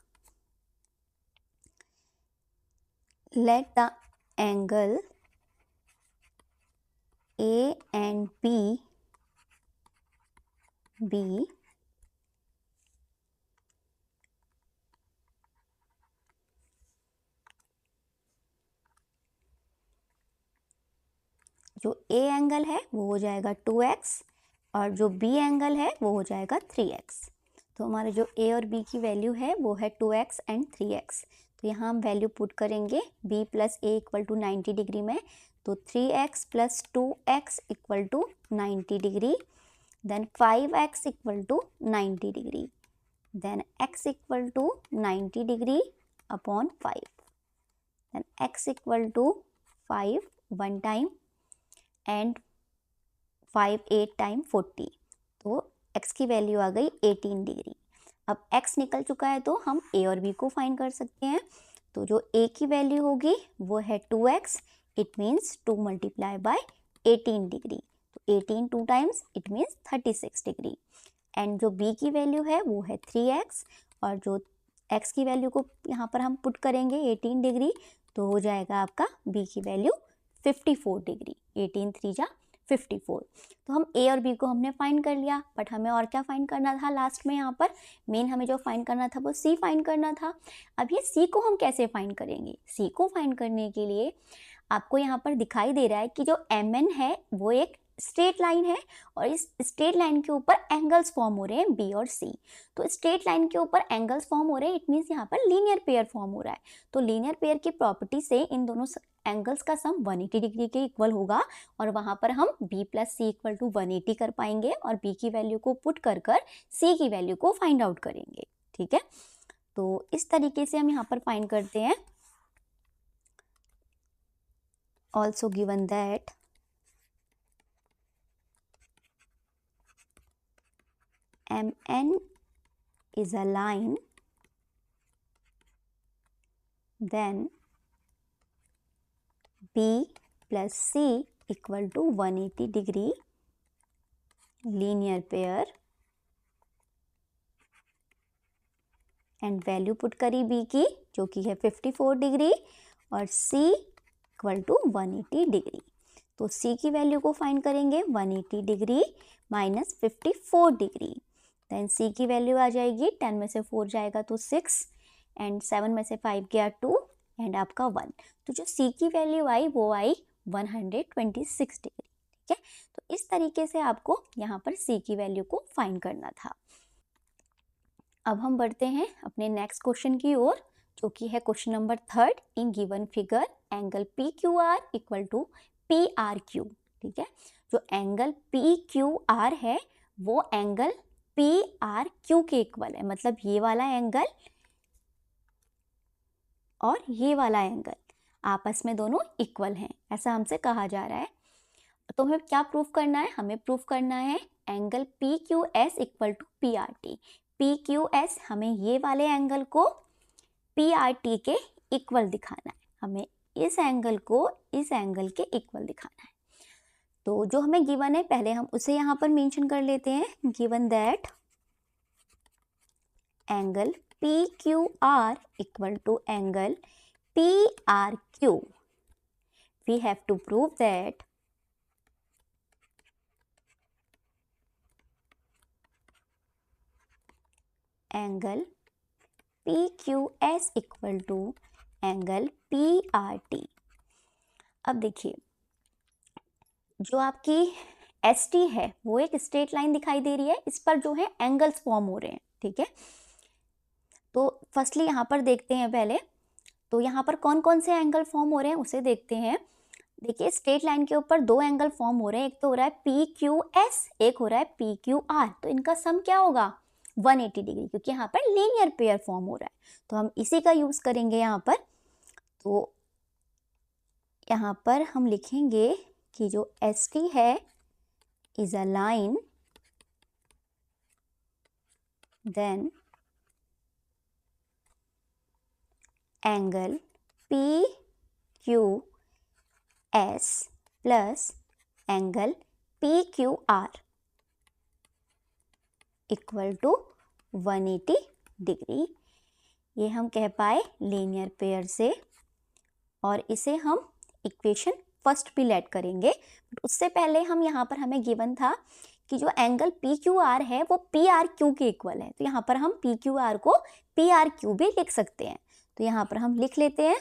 Speaker 1: the angle A and B be जो A एंगल है वो हो जाएगा 2x और जो B एंगल है वो हो जाएगा 3x। तो हमारे जो A और B की वैल्यू है वो है 2x एंड 3x। तो यहाँ हम वैल्यू पुट करेंगे B plus A equal to 90 degree में। तो 3x plus 2x equal to 90 degree, then 5x equal to 90 degree, then x equal to 90 degree upon 5, then x equal to 5 one time and 5 8 time 40। तो x की value आ गई 18 degree. अब x निकल चुका है तो हम A और B को फाइंड कर सकते हैं। तो जो A की वैल्यू होगी वो है 2x, it means 2 multiply by 18 degree. तो 18 2 times it means 36 degree. And जो B की वैल्यू है वो है 3x और जो x की वैल्यू को यहाँ पर हम पुट करेंगे 18 डिग्री, तो हो जाएगा आपका B की वैल्यू 54 डिग्री। 18 3 जा 54। तो हम A और B को हमने फाइंड कर लिया, बट हमें और क्या फाइंड करना था लास्ट में। यहाँ पर मेन हमें जो फाइंड करना था वो C फाइंड करना था। अब ये C को हम कैसे फाइंड करेंगे? C को फाइंड करने के लिए आपको यहाँ पर दिखाई दे रहा है कि जो MN है वो एक स्ट्रेट लाइन है और इस स्ट्रेट लाइन के ऊपर एंगल्स फॉर्म हो रहे हैं B और C। तो स्ट्रेट लाइन के ऊपर एंगल्स फॉर्म हो रहे हैं, इट मीन्स यहाँ पर लीनियर पेयर फॉर्म हो रहा है। तो लीनियर पेयर की प्रॉपर्टी से इन दोनों एंगल्स का सम 180 डिग्री के इक्वल होगा और वहाँ पर हम B plus C equal to 180 कर पाएंगे और B की वैल्यू को पुट कर C की वैल्यू को फाइंड आउट करेंगे। ठीक है, तो इस तरीके से हम यहाँ पर फाइंड करते हैं। Also given that MN is a line then B plus C equal to 180 degree linear pair and value put करी B की जो कि है 54 डिग्री और C इक्वल टू 180 डिग्री। तो C की वैल्यू को फाइंड करेंगे 180 degree minus 54 degree. Then C की वैल्यू आ जाएगी 10 में से 4 जाएगा तो 6 एंड 7 में से 5 गया 2 एंड आपका 1। तो जो C की वैल्यू आई वो आई 126 डिग्री। ठीक है, तो इस तरीके से आपको यहाँ पर C की वैल्यू को फाइंड करना था। अब हम बढ़ते हैं अपने नेक्स्ट क्वेश्चन की ओर, जो कि है question number 3। In given figure angle PQR equal to PRQ। ठीक है, जो एंगल PQR है वो एंगल PRQ के इक्वल है, मतलब ये वाला एंगल और ये वाला एंगल आपस में दोनों इक्वल हैं, ऐसा हमसे कहा जा रहा है। तो हमें क्या प्रूफ करना है? हमें प्रूफ करना है angle PQS equal to PRT। PQS हमें ये वाले एंगल को PRT के इक्वल दिखाना है, हमें इस एंगल को इस एंगल के इक्वल दिखाना है। तो जो हमें गिवन है पहले हम उसे यहाँ पर मेंशन कर लेते हैं। Given that angle PQR equal to angle PRQ, we have to prove that angle PQS equal to angle PRT। अब देखिए जो आपकी ST है वो एक स्ट्रेट लाइन दिखाई दे रही है, इस पर जो है एंगल्स फॉर्म हो रहे हैं। ठीक है, तो फर्स्टली यहाँ पर देखते हैं पहले, तो यहाँ पर कौन कौन से एंगल फॉर्म हो रहे हैं उसे देखते हैं। देखिए स्ट्रेट लाइन के ऊपर दो एंगल फॉर्म हो रहे हैं, एक तो हो रहा है PQS, एक हो रहा है PQR। तो इनका सम क्या होगा? 180 डिग्री, क्योंकि यहाँ पर लीनियर पेयर फॉर्म हो रहा है, तो हम इसी का यूज करेंगे यहाँ पर। तो यहाँ पर हम लिखेंगे कि जो ST है is a line, then angle PQS plus angle PQR equal to 180 degree. ये हम कह पाए लीनियर पेयर से, और इसे हम इक्वेशन फर्स्ट भी लेट करेंगे। बट उससे पहले हम यहाँ पर हमें गिवन था कि जो एंगल PQR है वो PRQ के इक्वल है, तो यहाँ पर हम PQR को PRQ भी लिख सकते हैं। तो यहाँ पर हम लिख लेते हैं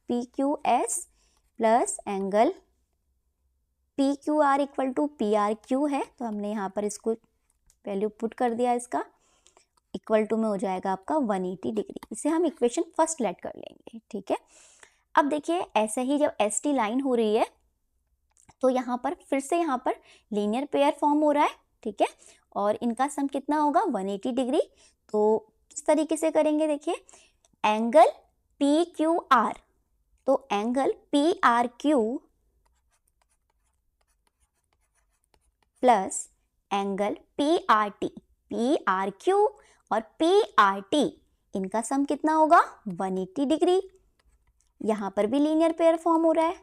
Speaker 1: PQS plus angle PQR equal to PRQ है, तो हमने यहाँ पर इसको वैल्यू पुट कर दिया, इसका इक्वल टू में हो जाएगा आपका 180 डिग्री। इसे हम इक्वेशन फर्स्ट लेट कर लेंगे। ठीक है, अब देखिए ऐसे ही जब ST लाइन हो रही है तो यहाँ पर फिर से यहाँ पर लीनियर पेयर फॉर्म हो रहा है। ठीक है, और इनका सम कितना होगा? 180 डिग्री। तो किस तरीके से करेंगे? देखिए एंगल PQR, तो angle PRQ plus angle PRT, PRQ और PRT इनका सम कितना होगा? 180 डिग्री। यहाँ पर भी लीनियर पेयर फॉर्म हो रहा है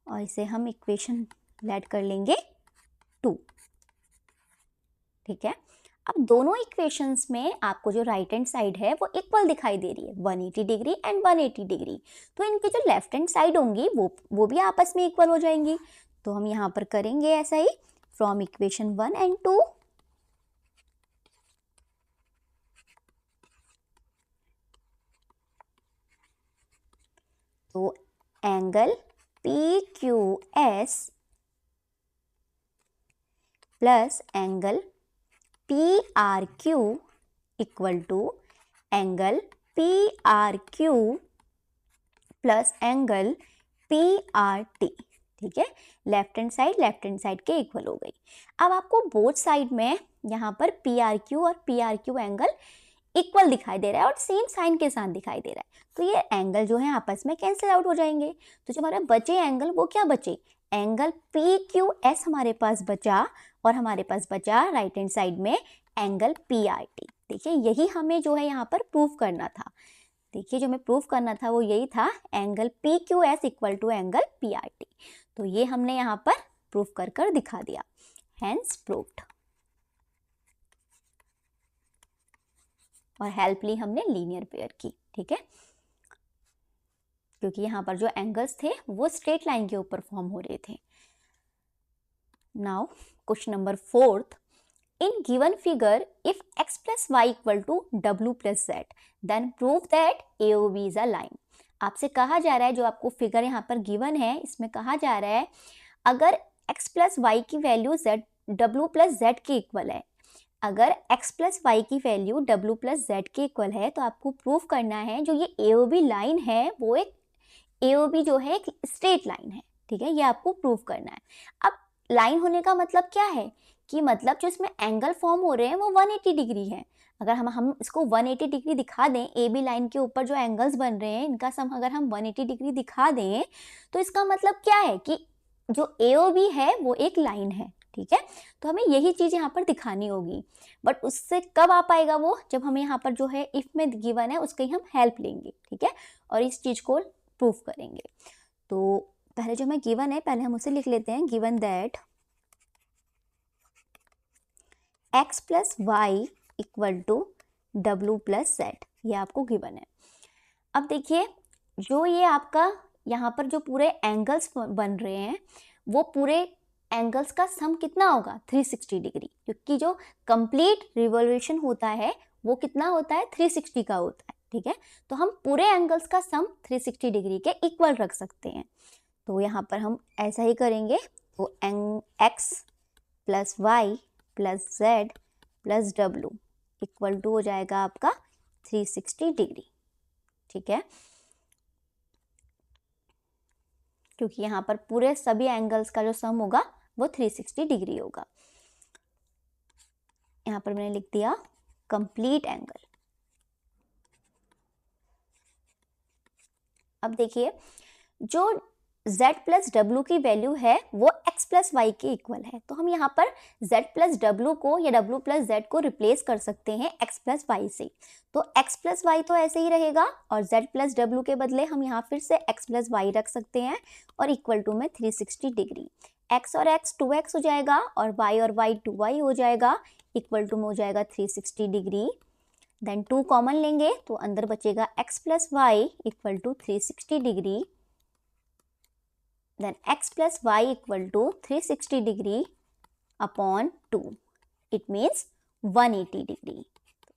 Speaker 1: और इसे हम इक्वेशन लेट कर लेंगे 2। ठीक है, अब दोनों इक्वेशंस में आपको जो राइट हैंड साइड है वो इक्वल दिखाई दे रही है, 180 डिग्री एंड 180 डिग्री। तो इनकी जो लेफ्ट हैंड साइड होंगी वो भी आपस में इक्वल हो जाएंगी। तो हम यहाँ पर करेंगे ऐसा ही फ्रॉम इक्वेशन 1 एंड 2। तो angle PQS plus angle PRQ equal to angle PRQ plus angle PRT। ठीक है, लेफ्ट हैंड साइड के इक्वल हो गई। अब आपको बोथ साइड में यहाँ पर PRQ और PRQ एंगल इक्वल दिखाई दे रहा है और सेम साइन के साथ दिखाई दे रहा है, तो ये एंगल जो है आपस में कैंसिल आउट हो जाएंगे। तो जो हमारे बचे एंगल वो क्या बचे? एंगल PQS हमारे पास बचा और हमारे पास बचा राइट हैंड साइड में एंगल PRT। देखिए यही हमें जो है यहाँ पर प्रूव करना था। देखिए जो हमें प्रूव करना था वो यही था, angle P Q S equal to angle P R T. तो ये हमने यहाँ पर प्रूव कर दिखा दिया, हेंस प्रूव्ड। और हेल्प ली हमने लीनियर पेयर की, ठीक है, क्योंकि यहाँ पर जो एंगल्स थे वो स्ट्रेट लाइन के ऊपर फॉर्म हो रहे थे। Now question number 4th, in given figure if x plus y equal to w plus z then prove that AOB is a line। आपसे कहा जा रहा है, जो आपको फिगर यहाँ पर गिवन है इसमें कहा जा रहा है अगर x प्लस वाई की वैल्यू w प्लस z के इक्वल है, अगर x प्लस वाई की वैल्यू w प्लस z के इक्वल है तो आपको प्रूव करना है जो ये AOB लाइन है वो एक AOB जो है एक स्ट्रेट लाइन है, ठीक है, ये आपको प्रूव करना है। अब लाइन होने का मतलब क्या है कि मतलब जो इसमें एंगल फॉर्म हो रहे हैं वो 180 डिग्री है। अगर हम इसको 180 डिग्री दिखा दें, ए बी लाइन के ऊपर जो एंगल्स बन रहे हैं इनका सम अगर हम 180 डिग्री दिखा दें तो इसका मतलब क्या है कि जो AOB है वो एक लाइन है, ठीक है। तो हमें यही चीज़ यहाँ पर दिखानी होगी, बट उससे कब आ पाएगा वो, जब हमें यहाँ पर जो है इफ में गिवन है उसकी हम हेल्प लेंगे, ठीक है, और इस चीज़ को प्रूव करेंगे। तो पहले जो हमें गिवन है पहले हम उसे लिख लेते हैं, given that x plus y equal to w plus z, ये आपको गिवन है। अब देखिए जो ये आपका यहाँ पर जो पूरे एंगल्स बन रहे हैं वो पूरे एंगल्स का सम कितना होगा, 360 डिग्री, क्योंकि जो कंप्लीट रिवॉल्यूशन होता है वो कितना होता है, 360 का होता है, ठीक है। तो हम पूरे एंगल्स का सम 360 डिग्री के इक्वल रख सकते हैं। तो यहाँ पर हम ऐसा ही करेंगे, तो x plus y plus z plus w equal to हो जाएगा आपका 360 डिग्री, ठीक है, क्योंकि यहाँ पर पूरे सभी एंगल्स का जो सम होगा वो 360 डिग्री होगा। यहाँ पर मैंने लिख दिया कंप्लीट एंगल। अब देखिए जो z प्लस डब्ल्यू की वैल्यू है वो x प्लस वाई के इक्वल है, तो हम यहाँ पर z प्लस डब्ल्यू को या w प्लस z को रिप्लेस कर सकते हैं x प्लस वाई से। तो x प्लस वाई तो ऐसे ही रहेगा और z प्लस डब्ल्यू के बदले हम यहाँ फिर से x प्लस वाई रख सकते हैं और इक्वल टू में 360 डिग्री। x और x 2x हो जाएगा और y और y 2y हो जाएगा, इक्वल टू में हो जाएगा 360 डिग्री। देन 2 कॉमन लेंगे तो अंदर बचेगा x plus y equal to 360 degree. then x plus y equal to 360 degree upon 2, it means 180 degree।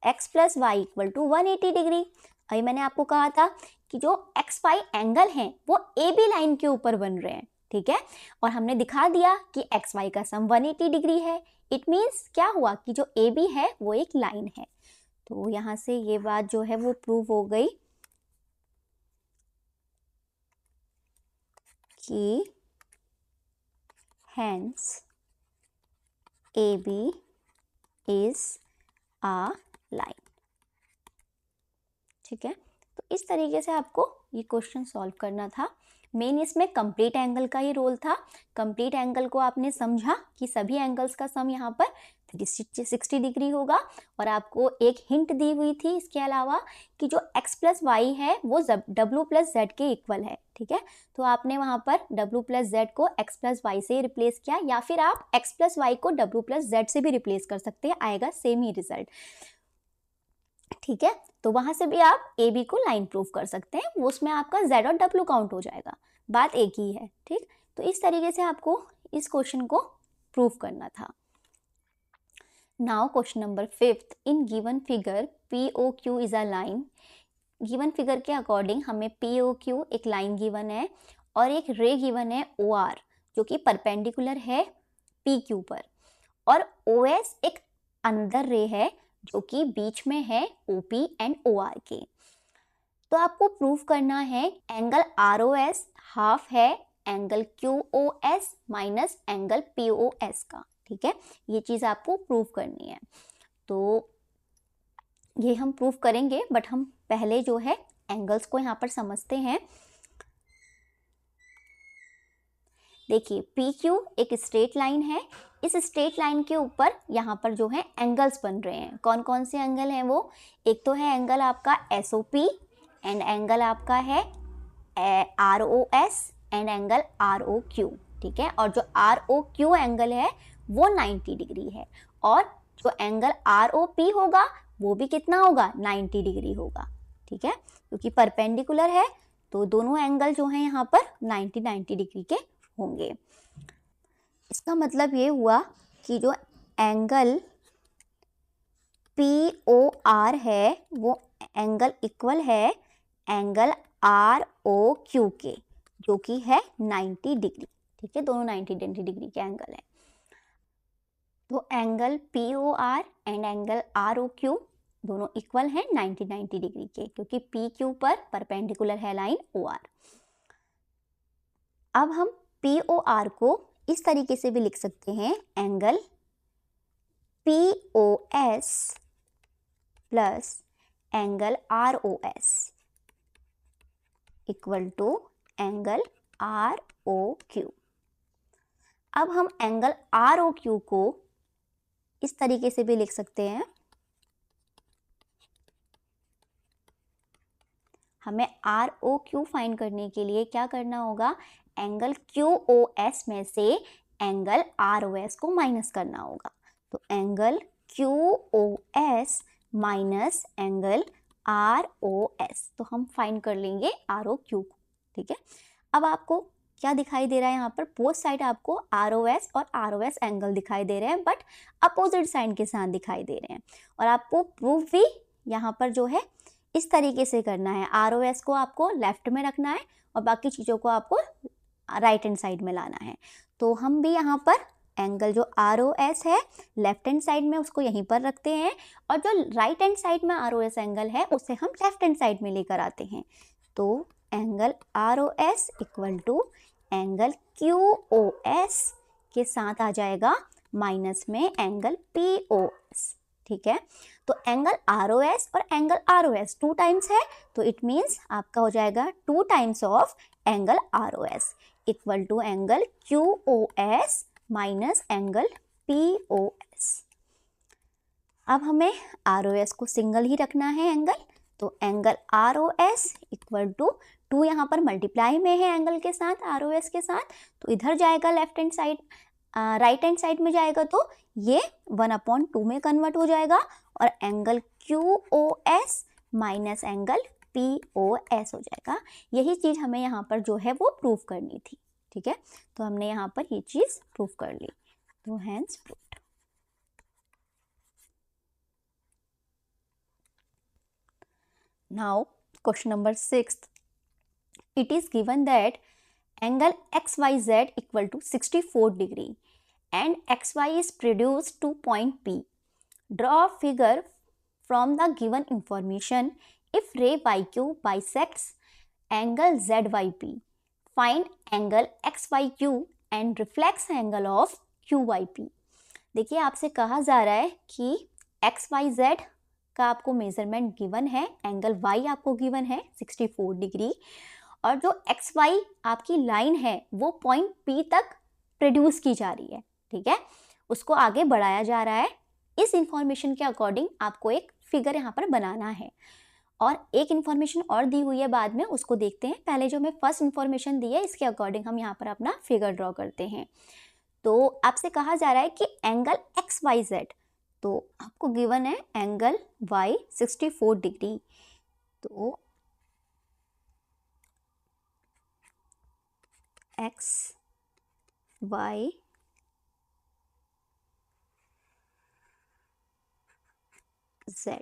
Speaker 1: x plus y equal to 180 degree. अभी मैंने आपको कहा था कि जो x y एंगल हैं वो AB लाइन के ऊपर बन रहे हैं, ठीक है, और हमने दिखा दिया कि x y का सम 180 डिग्री है। इट मीन्स क्या हुआ कि जो AB है वो एक लाइन है। तो यहाँ से ये बात जो है वो प्रूव हो गई कि hence AB is a line, ठीक है। तो इस तरीके से आपको ये क्वेश्चन सॉल्व करना था। मेन इसमें कंप्लीट एंगल का ही रोल था। कंप्लीट एंगल को आपने समझा कि सभी एंगल्स का सम यहाँ पर 360 डिग्री होगा, और आपको एक हिंट दी हुई थी इसके अलावा कि जो x प्लस वाई है वो w प्लस z के इक्वल है, ठीक है। तो आपने वहाँ पर w प्लस z को x प्लस वाई से रिप्लेस किया, या फिर आप x प्लस वाई को w प्लस z से भी रिप्लेस कर सकते हैं, आएगा सेम ही रिजल्ट, ठीक है। तो वहां से भी आप ए बी को लाइन प्रूव कर सकते हैं, वो उसमें आपका z और w काउंट हो जाएगा, बात एक ही है, ठीक। तो इस तरीके से आपको इस क्वेश्चन को प्रूव करना था। Now question number 5th, in given figure POQ is a line. Given figure के अकॉर्डिंग हमें POQ एक लाइन गिवन है और एक रे गिवन है OR जो कि परपेंडिकुलर है PQ पर, और OS एक अनदर रे है जो कि बीच में है OP एंड OR के। तो आपको प्रूव करना है एंगल ROS हाफ है angle QOS minus angle POS का, ठीक है, ये चीज़ आपको प्रूव करनी है। तो ये हम प्रूव करेंगे, बट हम पहले जो है एंगल्स को यहाँ पर समझते हैं। देखिए PQ एक स्ट्रेट लाइन है, इस स्ट्रेट लाइन के ऊपर यहाँ पर जो है एंगल्स बन रहे हैं। कौन कौन से एंगल हैं वो, एक तो है एंगल आपका SOP, एंड एंगल आपका है ROS एंड एंगल ROQ, ठीक है। और जो ROQ एंगल है वो 90 डिग्री है, और जो एंगल ROP होगा वो भी कितना होगा, 90 डिग्री होगा, ठीक है। क्योंकि परपेंडिकुलर है तो दोनों एंगल जो हैं यहाँ पर 90 डिग्री के होंगे। इसका मतलब ये हुआ कि जो एंगल POR है वो एंगल इक्वल है एंगल ROQ के, जो कि है 90 डिग्री, ठीक है। दोनों 90 डिग्री के एंगल है। तो angle POR and angle ROQ दोनों इक्वल हैं 90 डिग्री के, क्योंकि PQ पर परपेंडिकुलर है लाइन OR। अब हम POR को इस तरीके से भी लिख सकते हैं, एंगल POS प्लस angle ROS equal to angle ROQ। अब हम एंगल ROQ को इस तरीके से भी लिख सकते हैं, हमें ROQ फाइंड करने के लिए क्या करना होगा, एंगल QOS में से एंगल ROS को माइनस करना होगा। तो angle QOS minus angle ROS, तो हम फाइंड कर लेंगे ROQ को, ठीक है। अब आपको क्या दिखाई दे रहा है यहाँ पर, बोथ साइड आपको ROS और ROS एंगल दिखाई दे रहे हैं, बट अपोजिट साइड के साथ दिखाई दे रहे हैं। और आपको प्रूफ भी यहाँ पर जो है इस तरीके से करना है, ROS को आपको लेफ्ट में रखना है और बाकी चीज़ों को आपको राइट हैंड साइड में लाना है। तो हम भी यहाँ पर एंगल जो ROS है लेफ्ट हैंड साइड में उसको यहीं पर रखते हैं, और जो राइट हैंड साइड में ROS एंगल है उसे हम लेफ्ट हैंड साइड में लेकर आते हैं। तो angle ROS equal to angle QOS के साथ आ जाएगा माइनस में एंगल POS, ठीक है। तो एंगल ROS और एंगल ROS 2 टाइम्स है, तो इट मीन्स आपका हो जाएगा 2 times of angle ROS equal to angle QOS minus angle POS। अब हमें ROS को सिंगल ही रखना है एंगल, तो एंगल ROS इक्वल टू 2 यहाँ पर मल्टीप्लाई में है एंगल के साथ, ROS के साथ, तो इधर जाएगा left hand side, right hand side में जाएगा तो ये 1/2 में कन्वर्ट हो जाएगा, और angle QOS minus angle POS हो जाएगा। यही चीज़ हमें यहाँ पर जो है वो प्रूफ करनी थी, ठीक है। तो हमने यहाँ पर ये चीज़ प्रूफ कर ली, तो hence proved. Now question number 6, it is given that angle XYZ equal to 64 degree and XY is produced to point P. Draw a figure from the given information if ray YQ bisects angle ZYP. Find angle XYQ and reflex angle of QYP. देखिए आपसे कहा जा रहा है कि XYZ का आपको measurement given है, एंगल Y आपको गिवन है 64 डिग्री, और जो XY आपकी लाइन है वो पॉइंट P तक प्रोड्यूस की जा रही है, ठीक है, उसको आगे बढ़ाया जा रहा है। इस इंफॉर्मेशन के अकॉर्डिंग आपको एक फिगर यहाँ पर बनाना है, और एक इंफॉर्मेशन और दी हुई है बाद में, उसको देखते हैं। पहले जो हमें फर्स्ट इंफॉर्मेशन दी है इसके अकॉर्डिंग हम यहाँ पर अपना फिगर ड्रॉ करते हैं। तो आपसे कहा जा रहा है कि एंगल XYZ, तो आपको गिवन है एंगल Y 64 डिग्री, तो XY Z,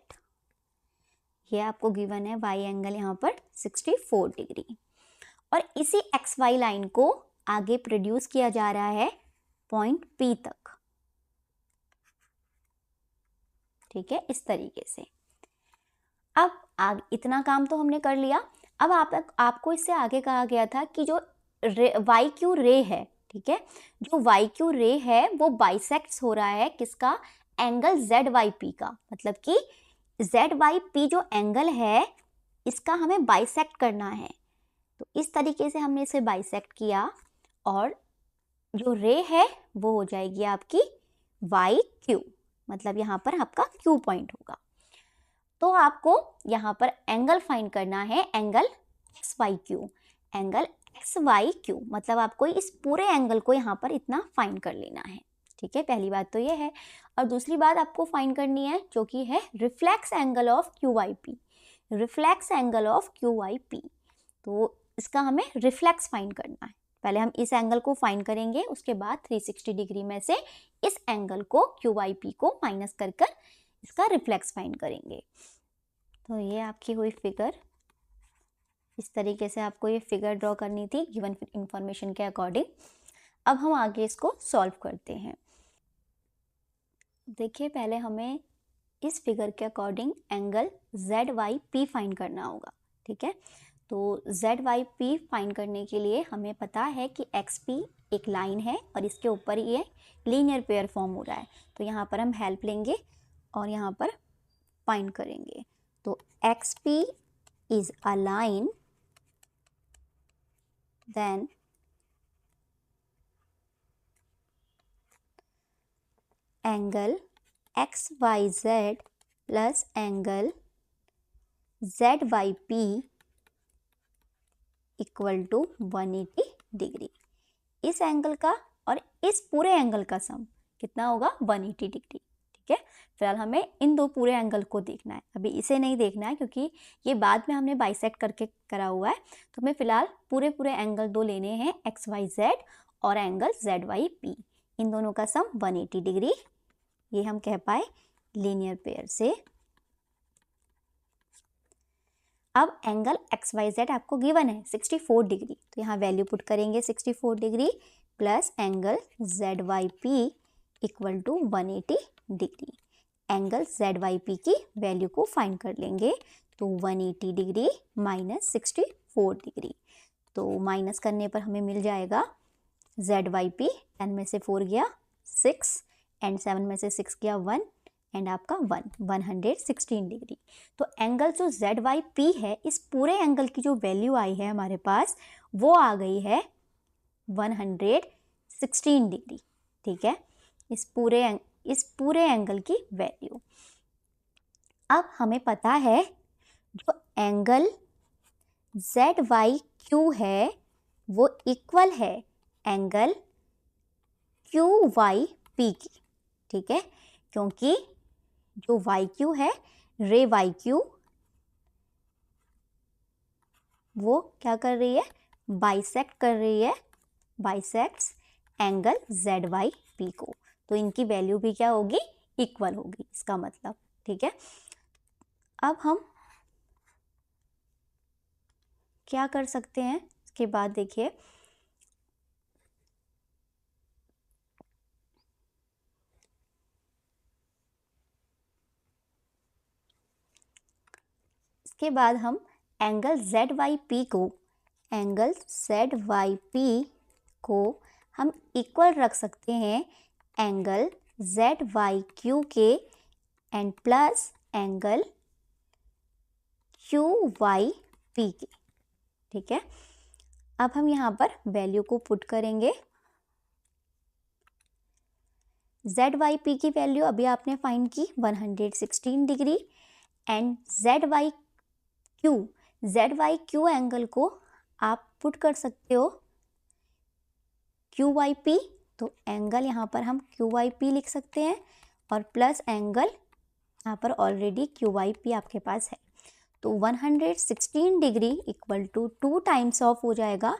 Speaker 1: ये आपको गिवन है Y एंगल यहाँ पर 64 डिग्री, और इसी XY लाइन को आगे प्रोड्यूस किया जा रहा है पॉइंट P तक, ठीक है, इस तरीके से। अब इतना काम तो हमने कर लिया। अब आपको इससे आगे कहा गया था कि जो YQ रे है, ठीक है, जो YQ रे है वो बाइसेक्ट्स हो रहा है किसका, एंगल ZYP का, मतलब कि ZYP जो एंगल है इसका हमें बाइसेक्ट करना है। तो इस तरीके से हमने इसे बाइसेक्ट किया, और जो रे है वो हो जाएगी आपकी YQ, मतलब यहाँ पर आपका Q पॉइंट होगा। तो आपको यहाँ पर एंगल फाइंड करना है, angle X Y Q, angle X Y Q, मतलब आपको इस पूरे एंगल को यहाँ पर इतना फाइंड कर लेना है। ठीक है, पहली बात तो ये है। और दूसरी बात आपको फाइंड करनी है जो कि है reflex angle of Q Y P, reflex angle of Q Y P. तो इसका हमें रिफ्लेक्स फाइंड करना है। पहले हम इस एंगल को फाइंड करेंगे, उसके बाद 360 डिग्री में से इस एंगल को क्यू वाई पी को माइनस कर कर इसका रिफ्लेक्स फाइंड करेंगे। तो ये आपकी हुई फिगर। इस तरीके से आपको ये फिगर ड्रॉ करनी थी गिवन इंफॉर्मेशन के अकॉर्डिंग। अब हम आगे इसको सॉल्व करते हैं। देखिए, पहले हमें इस फिगर के according angle Z Y P find करना होगा। ठीक है, तो जेड वाई पी फाइंड करने के लिए हमें पता है कि एक्स पी एक लाइन है और इसके ऊपर ये लीनियर पेयर फॉर्म हो रहा है। तो यहाँ पर हम हेल्प लेंगे और यहाँ पर फाइंड करेंगे। तो X P is a line, then angle X Y Z plus angle Z Y P equal to 180 degree. इस एंगल का और इस पूरे एंगल का सम कितना होगा? 180 डिग्री। ठीक है, फिलहाल हमें इन दो पूरे एंगल को देखना है, अभी इसे नहीं देखना है क्योंकि ये बाद में हमने बाइसेक्ट करके करा हुआ है। तो हमें फिलहाल पूरे पूरे एंगल दो लेने हैं, एक्स वाई जेड और एंगल जेड वाई पी। इन दोनों का सम 180 डिग्री, ये हम कह पाए लीनियर पेयर से। अब एंगल एक्स वाई जेड आपको गिवन है 64 डिग्री, तो यहाँ वैल्यू पुट करेंगे 64 degree plus angle Z Y P equal to 180 degree. Angle Z Y P की वैल्यू को फाइंड कर लेंगे, तो 180 डिग्री माइनस 64 डिग्री, तो माइनस करने पर हमें मिल जाएगा जेड वाई पी, 10 में से 4 गया 6 एंड 7 में से 6 गया 1 एंड आपका 116 डिग्री। तो एंगल जो जेड वाई पी है, इस पूरे एंगल की जो वैल्यू आई है हमारे पास, वो आ गई है 116 डिग्री। ठीक है, इस पूरे एंगल की वैल्यू। अब हमें पता है जो एंगल जेड वाई क्यू है वो इक्वल है एंगल क्यू वाई पी की। ठीक है, क्योंकि जो वाई क्यू है, रे वाई क्यू, वो क्या कर रही है? बाइसेक्ट कर रही है, bisects angle Z Y P को। तो इनकी वैल्यू भी क्या होगी? इक्वल होगी, इसका मतलब। ठीक है, अब हम क्या कर सकते हैं इसके बाद? देखिए, इसके बाद हम एंगल जेड वाई पी को, एंगल जेड वाई पी को हम इक्वल रख सकते हैं एंगल जेड वाई क्यू के and plus angle Q Y P के। ठीक है, अब हम यहाँ पर वैल्यू को पुट करेंगे। जेड वाई पी की वैल्यू अभी आपने फाइंड की 116 degree and Z Y Q angle को आप पुट कर सकते हो क्यू वाई पी। तो एंगल यहाँ पर हम क्यू वाई पी लिख सकते हैं और प्लस एंगल यहाँ पर ऑलरेडी क्यू वाई पी आपके पास है। तो 116 degree equal to 2 times of हो जाएगा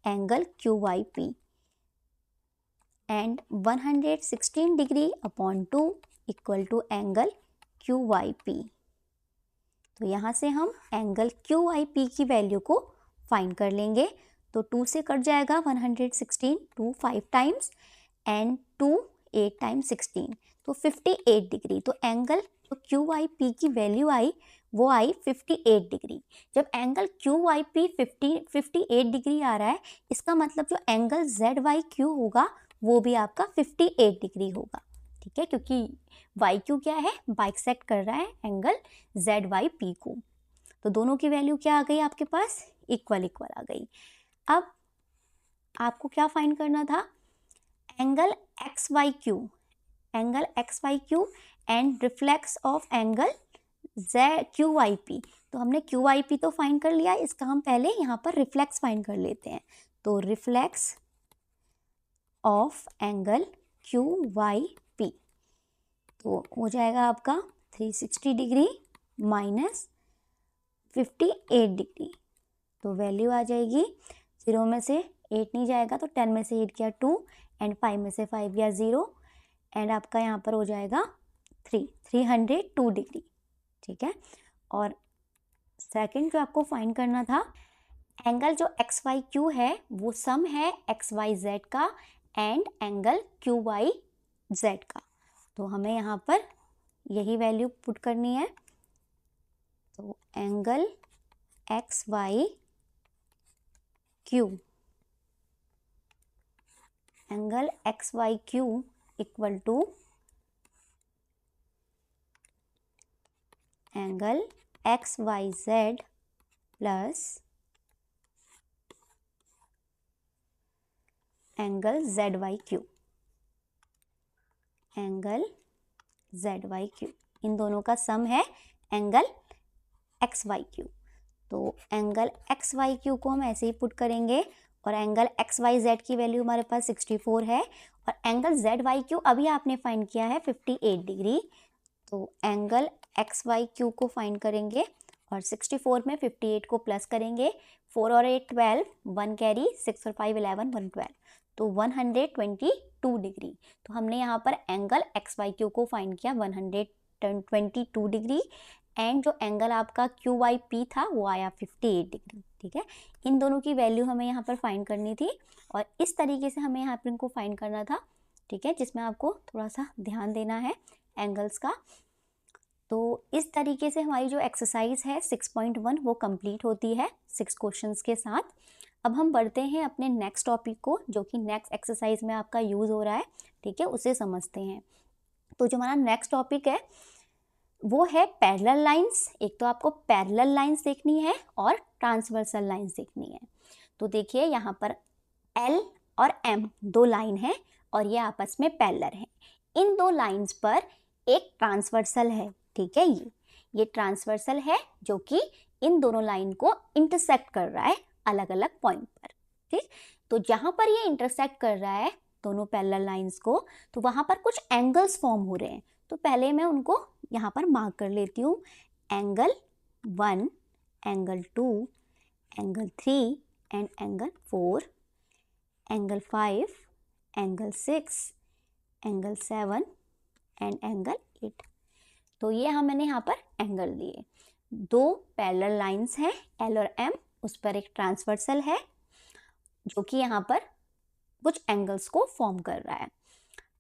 Speaker 1: angle Q Y P and 116 degree upon 2 equal to angle Q Y P. तो यहाँ से हम एंगल क्यू वाई पी की वैल्यू को फाइंड कर लेंगे। तो 2 से कट जाएगा 116, 2 5 टाइम्स एंड 2 8 टाइम्स 16, तो 58 डिग्री। तो एंगल जो क्यू वाई पी की वैल्यू आई वो आई 58 डिग्री। जब angle Q Y P 58 degree आ रहा है, इसका मतलब जो एंगल जेड वाई क्यू होगा वो भी आपका 58 डिग्री होगा। ठीक है, क्योंकि वाई क्यू क्या है? बाइसेक्ट कर रहा है एंगल जेड वाई पी को। तो दोनों की वैल्यू क्या आ गई आपके पास? इक्वल आ गई। अब आपको क्या फाइंड करना था? Angle X Y Q, angle X Y Q and reflex of angle Q I P. तो हमने क्यू आई पी तो फाइंड कर लिया, इसका हम पहले यहाँ पर रिफ्लेक्स फाइंड कर लेते हैं। तो reflex of angle Q Y P तो हो जाएगा आपका 360 डिग्री माइनस 58 डिग्री। तो वैल्यू आ जाएगी, 0 में से 8 नहीं जाएगा तो 10 में से 8 गया 2 एंड 5 में से 5 गया 0 एंड आपका यहाँ पर हो जाएगा 302 डिग्री। ठीक है। और सेकंड जो आपको फाइंड करना था, एंगल जो एक्स वाई क्यू है वो सम है एक्स वाई जेड का and angle Q Y Z का। तो हमें यहाँ पर यही वैल्यू पुट करनी है। तो angle X Y Q, angle X Y Q equal to angle X Y Z plus angle Z Y Q, angle Z Y Q, इन दोनों का सम है एंगल एक्स वाई क्यू। तो एंगल एक्स वाई क्यू को हम ऐसे ही put करेंगे और एंगल एक्स वाई जेड की वैल्यू हमारे पास 64 है और एंगल जेड वाई क्यू अभी आपने फाइंड किया है 58 डिग्री। तो एंगल एक्स वाई क्यू को फाइंड करेंगे और 64 में 58 को प्लस करेंगे, 4 और 8 12, 1 कैरी, 6 और 5 11, 112, तो 122 डिग्री। तो हमने यहाँ पर एंगल एक्स वाई क्यू को फाइंड किया 122 डिग्री एंड जो एंगल आपका क्यू वाई पी था वो आया 58 डिग्री। ठीक है। इन दोनों की वैल्यू हमें यहाँ पर फाइंड करनी थी और इस तरीके से हमें यहाँ पर इनको फाइंड करना था। ठीक है, जिसमें आपको थोड़ा सा ध्यान देना है एंगल्स का। तो इस तरीके से हमारी जो एक्सरसाइज है 6.1 वो कंप्लीट होती है 6 क्वेश्चंस के साथ। अब हम बढ़ते हैं अपने नेक्स्ट टॉपिक को, जो कि नेक्स्ट एक्सरसाइज में आपका यूज़ हो रहा है। ठीक है, उसे समझते हैं। तो जो हमारा नेक्स्ट टॉपिक है वो है पैरेलल लाइंस। एक तो आपको पैरेलल लाइंस देखनी है और ट्रांसवर्सल लाइंस देखनी है। तो देखिए यहाँ पर L और M दो लाइन है और ये आपस में पैरेलल है। इन दो लाइंस पर एक ट्रांसवर्सल है। ठीक है, ये ट्रांसवर्सल है जो कि इन दोनों लाइन को इंटरसेक्ट कर रहा है अलग अलग पॉइंट पर। ठीक, तो जहां पर ये इंटरसेक्ट कर रहा है दोनों पैरेलल लाइंस को, तो वहां पर कुछ एंगल्स फॉर्म हो रहे हैं। तो पहले मैं उनको यहाँ पर मार्क कर लेती हूँ। Angle 1, angle 2, angle 3 and angle 4, angle 5, angle 6, angle 7 and angle 8। तो ये मैंने यहाँ पर एंगल लिए। दो पैरेलल लाइंस हैं L और M, उस पर एक ट्रांसवर्सल है जो कि यहाँ पर कुछ एंगल्स को फॉर्म कर रहा है।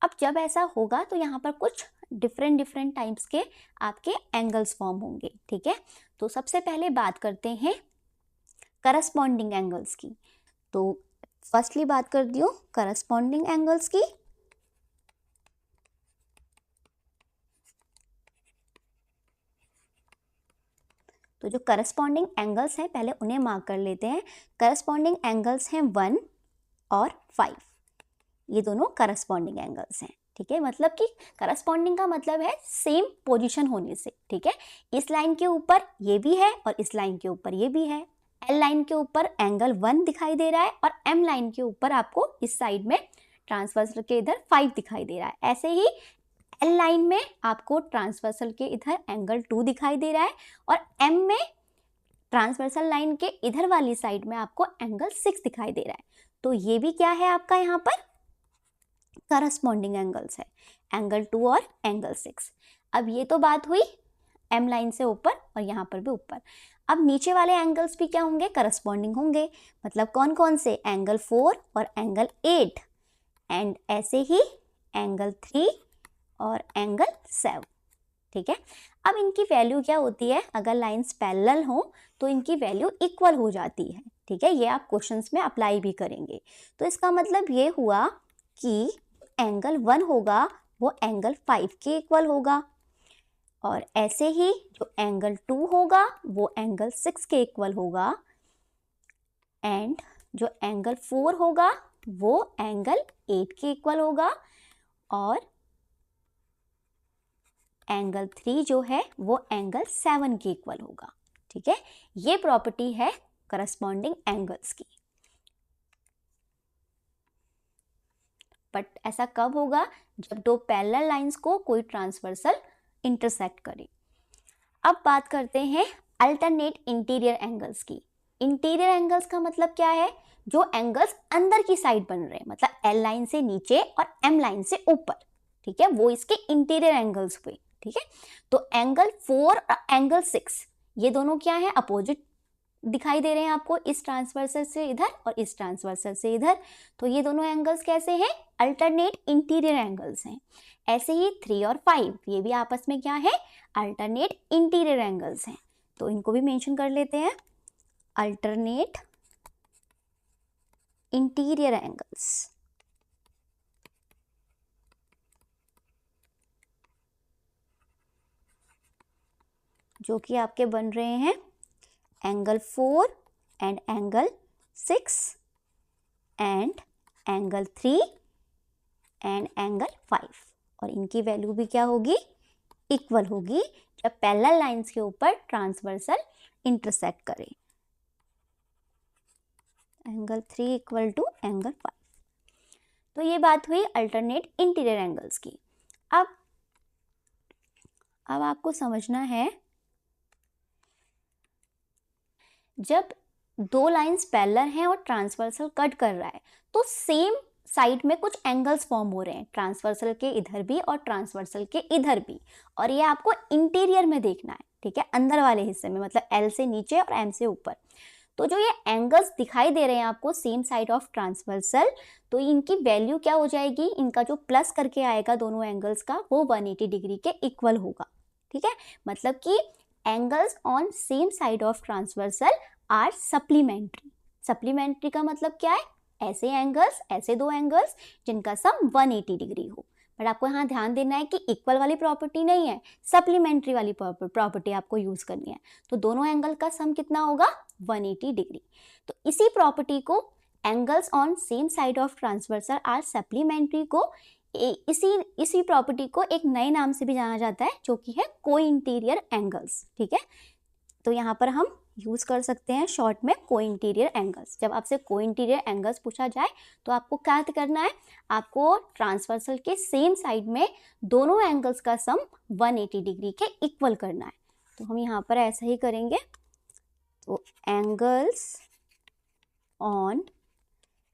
Speaker 1: अब जब ऐसा होगा तो यहाँ पर कुछ डिफरेंट टाइप्स के आपके एंगल्स फॉर्म होंगे। ठीक है, तो सबसे पहले बात करते हैं करस्पॉन्डिंग एंगल्स की। तो फर्स्टली बात करती हूँ करस्पॉन्डिंग एंगल्स की। तो जो करस्पॉन्डिंग एंगल्स हैं पहले उन्हें मार्क कर लेते हैं। करस्पॉन्डिंग एंगल्स हैं 1 और 5, ये दोनों करस्पॉन्डिंग एंगल्स हैं। ठीक है, मतलब कि करस्पॉन्डिंग का मतलब है सेम पोजीशन होने से। ठीक है, इस लाइन के ऊपर ये भी है और इस लाइन के ऊपर ये भी है। L लाइन के ऊपर एंगल 1 दिखाई दे रहा है और M लाइन के ऊपर आपको इस साइड में ट्रांसवर्सल के इधर 5 दिखाई दे रहा है। ऐसे ही L लाइन में आपको ट्रांसवर्सल के इधर एंगल 2 दिखाई दे रहा है और M में ट्रांसवर्सल लाइन के इधर वाली साइड में आपको एंगल 6 दिखाई दे रहा है। तो ये भी क्या है आपका यहाँ पर करस्पॉन्डिंग एंगल्स है, एंगल 2 और एंगल 6। अब ये तो बात हुई M लाइन से ऊपर और यहाँ पर भी ऊपर। अब नीचे वाले एंगल्स भी क्या होंगे, करस्पॉन्डिंग होंगे। मतलब कौन कौन से, एंगल 4 और एंगल 8 एंड ऐसे ही एंगल 3 और एंगल 7। ठीक है, अब इनकी वैल्यू क्या होती है, अगर लाइंस पैरेलल हो तो इनकी वैल्यू इक्वल हो जाती है। ठीक है, ये आप क्वेश्चंस में अप्लाई भी करेंगे। तो इसका मतलब ये हुआ कि एंगल 1 होगा वो एंगल 5 के इक्वल होगा और ऐसे ही जो एंगल 2 होगा वो एंगल 6 के इक्वल होगा एंड जो एंगल 4 होगा वो एंगल 8 के इक्वल होगा और एंगल 3 जो है वो एंगल 7 के इक्वल होगा। ठीक है, ये प्रॉपर्टी है करस्पॉन्डिंग एंगल्स की। बट ऐसा कब होगा? जब दो पैरेलल लाइंस को कोई ट्रांसवर्सल इंटरसेक्ट करे। अब बात करते हैं अल्टरनेट इंटीरियर एंगल्स की। इंटीरियर एंगल्स का मतलब क्या है? जो एंगल्स अंदर की साइड बन रहे हैं, मतलब एल लाइन से नीचे और एम लाइन से ऊपर, ठीक है, वो इसके इंटीरियर एंगल्स हुए। ठीक है, तो एंगल 4 और एंगल 6 ये दोनों क्या है? अपोजिट दिखाई दे रहे हैं आपको, इस ट्रांसवर्सल से इधर और इस ट्रांसवर्सल से इधर। तो ये दोनों एंगल्स कैसे हैं? अल्टरनेट इंटीरियर एंगल्स हैं। ऐसे ही 3 और 5 ये भी आपस में क्या है? अल्टरनेट इंटीरियर एंगल्स हैं। तो इनको भी मेंशन कर लेते हैं, अल्टरनेट इंटीरियर एंगल्स। जो कि आपके बन रहे हैं angle 4 and angle 6 and angle 3 and angle 5। और इनकी वैल्यू भी क्या होगी? इक्वल होगी जब पैरेलल लाइंस के ऊपर ट्रांसवर्सल इंटरसेक्ट करे। Angle 3 equal to angle 5। तो ये बात हुई अल्टरनेट इंटीरियर एंगल्स की। अब आपको समझना है, जब दो लाइंस पैरेलल हैं और ट्रांसवर्सल कट कर रहा है तो सेम साइड में कुछ एंगल्स फॉर्म हो रहे हैं, ट्रांसवर्सल के इधर भी और ट्रांसवर्सल के इधर भी। और ये आपको इंटीरियर में देखना है, ठीक है, अंदर वाले हिस्से में, मतलब एल से नीचे और एम से ऊपर। तो जो ये एंगल्स दिखाई दे रहे हैं आपको सेम साइड ऑफ ट्रांसवर्सल, तो इनकी वैल्यू क्या हो जाएगी? इनका जो प्लस करके आएगा दोनों एंगल्स का, वो 180 डिग्री के इक्वल होगा। ठीक है, मतलब कि angles on same side of transversal are supplementary. Supplementary का मतलब क्या है? ऐसे एंगल्स, ऐसे दो एंगल्स जिनका सम 180 डिग्री हो। बट आपको यहाँ ध्यान देना है कि इक्वल वाली प्रॉपर्टी नहीं है, सप्लीमेंट्री वाली प्रॉपर्टी आपको यूज करनी है। तो दोनों एंगल का सम कितना होगा? 180 डिग्री। तो इसी प्रॉपर्टी को, angles on same side of transversal are supplementary को, इसी प्रॉपर्टी को एक नए नाम से भी जाना जाता है, जो कि है कोइंटीरियर एंगल्स। ठीक है, तो यहाँ पर हम यूज कर सकते हैं शॉर्ट में कोइंटीरियर एंगल्स। जब आपसे कोइंटीरियर एंगल्स पूछा जाए तो आपको क्या करना है? आपको ट्रांसवर्सल के सेम साइड में दोनों एंगल्स का सम 180 डिग्री के इक्वल करना है। तो हम यहाँ पर ऐसा ही करेंगे। तो angles on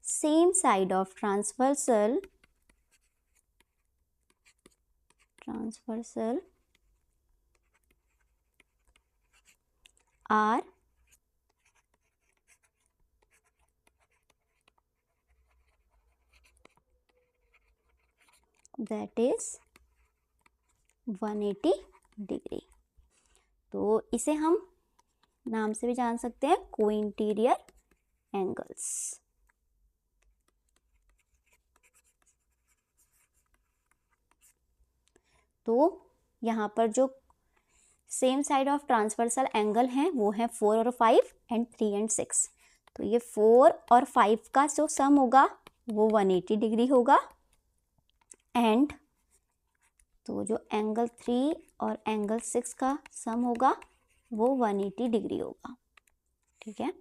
Speaker 1: same side of transversal are that is 180 degree. तो इसे हम नाम से भी जान सकते हैं कोइंटीरियर एंगल्स। तो यहाँ पर जो same side of transversal angle हैं वो है 4 और 5 एंड 3 एंड 6। तो ये 4 और 5 का जो सम होगा वो 180 डिग्री होगा। एंड तो जो एंगल 3 और एंगल 6 का सम होगा वो 180 डिग्री होगा। ठीक है,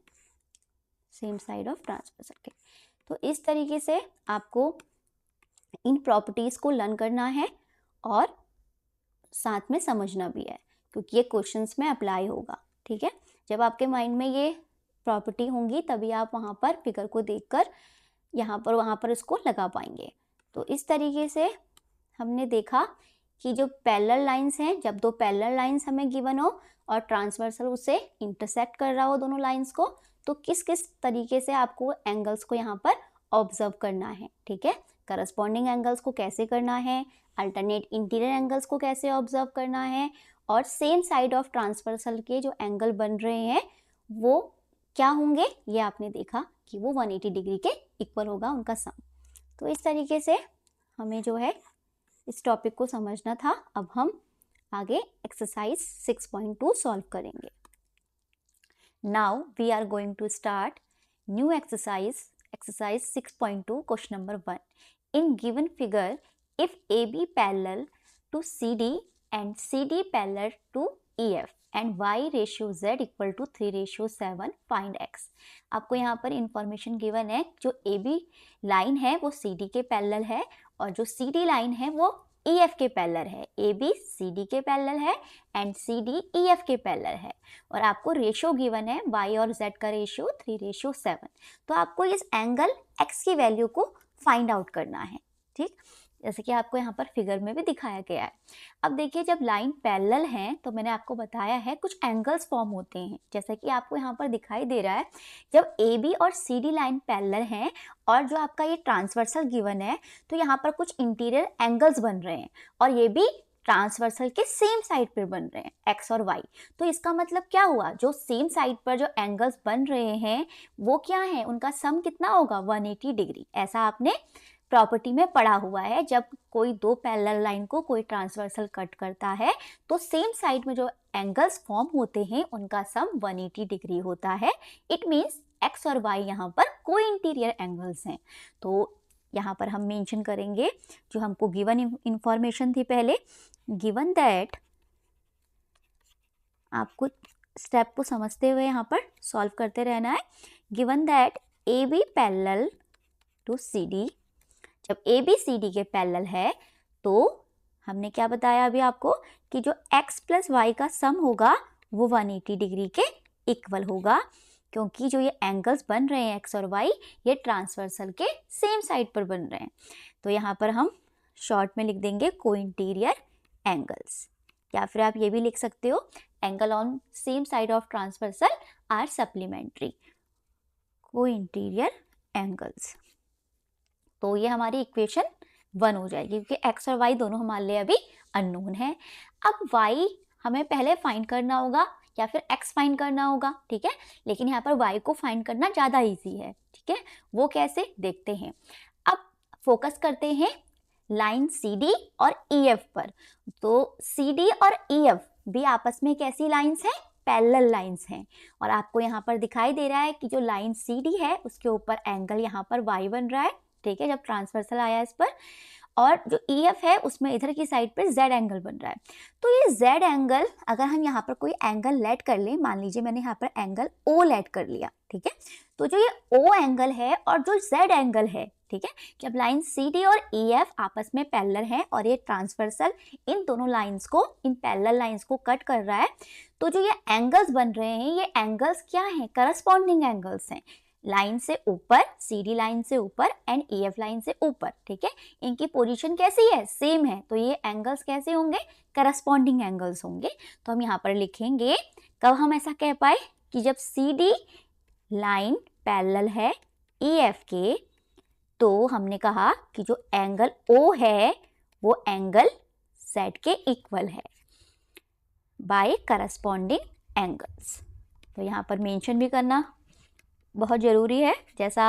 Speaker 1: सेम साइड ऑफ ट्रांसवर्सल के। तो इस तरीके से आपको इन प्रॉपर्टीज को लर्न करना है और साथ में समझना भी है, क्योंकि ये क्वेश्चंस में अप्लाई होगा। ठीक है, जब आपके माइंड में ये प्रॉपर्टी होंगी तभी आप वहाँ पर फिगर को देखकर यहाँ पर वहाँ पर इसको लगा पाएंगे। तो इस तरीके से हमने देखा कि जो पैरेलल लाइंस हैं, जब दो पैरेलल लाइंस हमें गिवन हो और ट्रांसवर्सल उसे इंटरसेक्ट कर रहा हो दोनों लाइंस को, तो किस किस तरीके से आपको एंगल्स को यहाँ पर ऑब्जर्व करना है। ठीक है, करस्पॉन्डिंग एंगल्स को कैसे करना है, अल्टरनेट इंटीरियर एंगल्स को कैसे ऑब्जर्व करना है, और सेम साइड ऑफ ट्रांसवर्सल के जो एंगल बन रहे हैं वो क्या होंगे, ये आपने देखा कि वो 180 डिग्री के इक्वल होगा उनका सम। तो इस तरीके से हमें जो है इस टॉपिक को समझना था। अब हम आगे एक्सरसाइज 6.2 सॉल्व करेंगे। Now we are going to start new exercise 6.2 question number 1। In given figure, if AB parallel to CD and CD parallel to EF and Y ratio Z equal to 3:7 find X। आपको यहाँ पर information given है, जो AB line है वो CD के parallel है और जो CD लाइन है वो EF के पैरेलल है। AB CD के पैरेलल है एंड CD EF के पैरेलल है और आपको रेशियो गिवन है Y और Z का रेशियो 3:7। तो आपको इस एंगल X की वैल्यू को फाइंड आउट करना है, ठीक, जैसे कि आपको यहाँ पर फिगर में भी दिखाया गया है। अब देखिए, जब लाइन पैरेलल है तो मैंने आपको बताया है कुछ एंगल्स फॉर्म होते हैं, जैसे कि आपको यहाँ पर दिखाई दे रहा है। जब AB और CD लाइन पैरेलल हैं और जो आपका ये ट्रांसवर्सल गिवन है, तो यहाँ पर कुछ इंटीरियर एंगल्स बन रहे हैं और ये भी ट्रांसवर्सल के सेम साइड पर बन रहे हैं, एक्स और वाई। तो इसका मतलब क्या हुआ, जो सेम साइड पर जो एंगल्स बन रहे हैं वो क्या है, उनका सम कितना होगा, 180 डिग्री। ऐसा आपने प्रॉपर्टी में पढ़ा हुआ है। जब कोई दो पैरेलल लाइन को कोई ट्रांसवर्सल कट करता है तो सेम साइड में जो एंगल्स फॉर्म होते हैं उनका सम 180 डिग्री होता है। इट मीन्स एक्स और वाई यहाँ पर कोई इंटीरियर एंगल्स हैं। तो यहाँ पर हम मेंशन करेंगे जो हमको गिवन इंफॉर्मेशन थी पहले, गिवन दैट, आपको स्टेप को समझते हुए यहाँ पर सॉल्व करते रहना है। Given that A B parallel to C D, जब ए बी सी डी के पैरेलल है तो हमने क्या बताया अभी आपको कि जो x प्लस वाई का सम होगा वो 180 डिग्री के इक्वल होगा, क्योंकि जो ये एंगल्स बन रहे हैं x और y ये ट्रांसवर्सल के सेम साइड पर बन रहे हैं। तो यहाँ पर हम शॉर्ट में लिख देंगे कोइंटीरियर एंगल्स, या फिर आप ये भी लिख सकते हो angle on same side of transversal are supplementary, co-interior angles. तो ये हमारी इक्वेशन 1 हो जाएगी, क्योंकि x और y दोनों हमारे लिए अभी अननोन है। अब y हमें पहले फाइंड करना होगा या फिर x फाइंड करना होगा, ठीक है, लेकिन यहाँ पर y को फाइंड करना ज़्यादा इजी है, ठीक है, वो कैसे देखते हैं। अब फोकस करते हैं लाइन CD और EF पर। तो CD और EF भी आपस में कैसी लाइंस हैं, पैरेलल लाइंस हैं, और आपको यहाँ पर दिखाई दे रहा है कि जो लाइन CD है उसके ऊपर एंगल यहाँ पर y बन रहा है, ठीक है, जब ट्रांसवर्सल आया इस पर, और जो EF है उसमें इधर की साइड पर Z एंगल बन रहा है। तो ये Z एंगल, अगर हम यहाँ पर कोई एंगल लेट कर लें, मान लीजिए मैंने यहाँ पर एंगल O लेट कर लिया, ठीक है, तो जो ये O एंगल है और जो Z एंगल है, ठीक है, जब लाइन CD और EF आपस में पैरेलल है और ये ट्रांसवर्सल इन दोनों लाइंस को, इन पैरेलल लाइंस को कट कर रहा है, तो जो ये एंगल्स बन रहे हैं ये एंगल्स क्या हैं, करस्पॉन्डिंग एंगल्स हैं, लाइन से ऊपर, CD लाइन से ऊपर एंड EF लाइन से ऊपर, ठीक है, इनकी पोजीशन कैसी है, सेम है, तो ये एंगल्स कैसे होंगे, करस्पॉन्डिंग एंगल्स होंगे। तो हम यहाँ पर लिखेंगे, कब हम ऐसा कह पाए कि जब CD लाइन पैरेलल है EF के, तो हमने कहा कि जो एंगल O है वो एंगल Z के इक्वल है बाय करस्पॉन्डिंग एंगल्स। तो यहाँ पर मेंशन भी करना बहुत ज़रूरी है, जैसा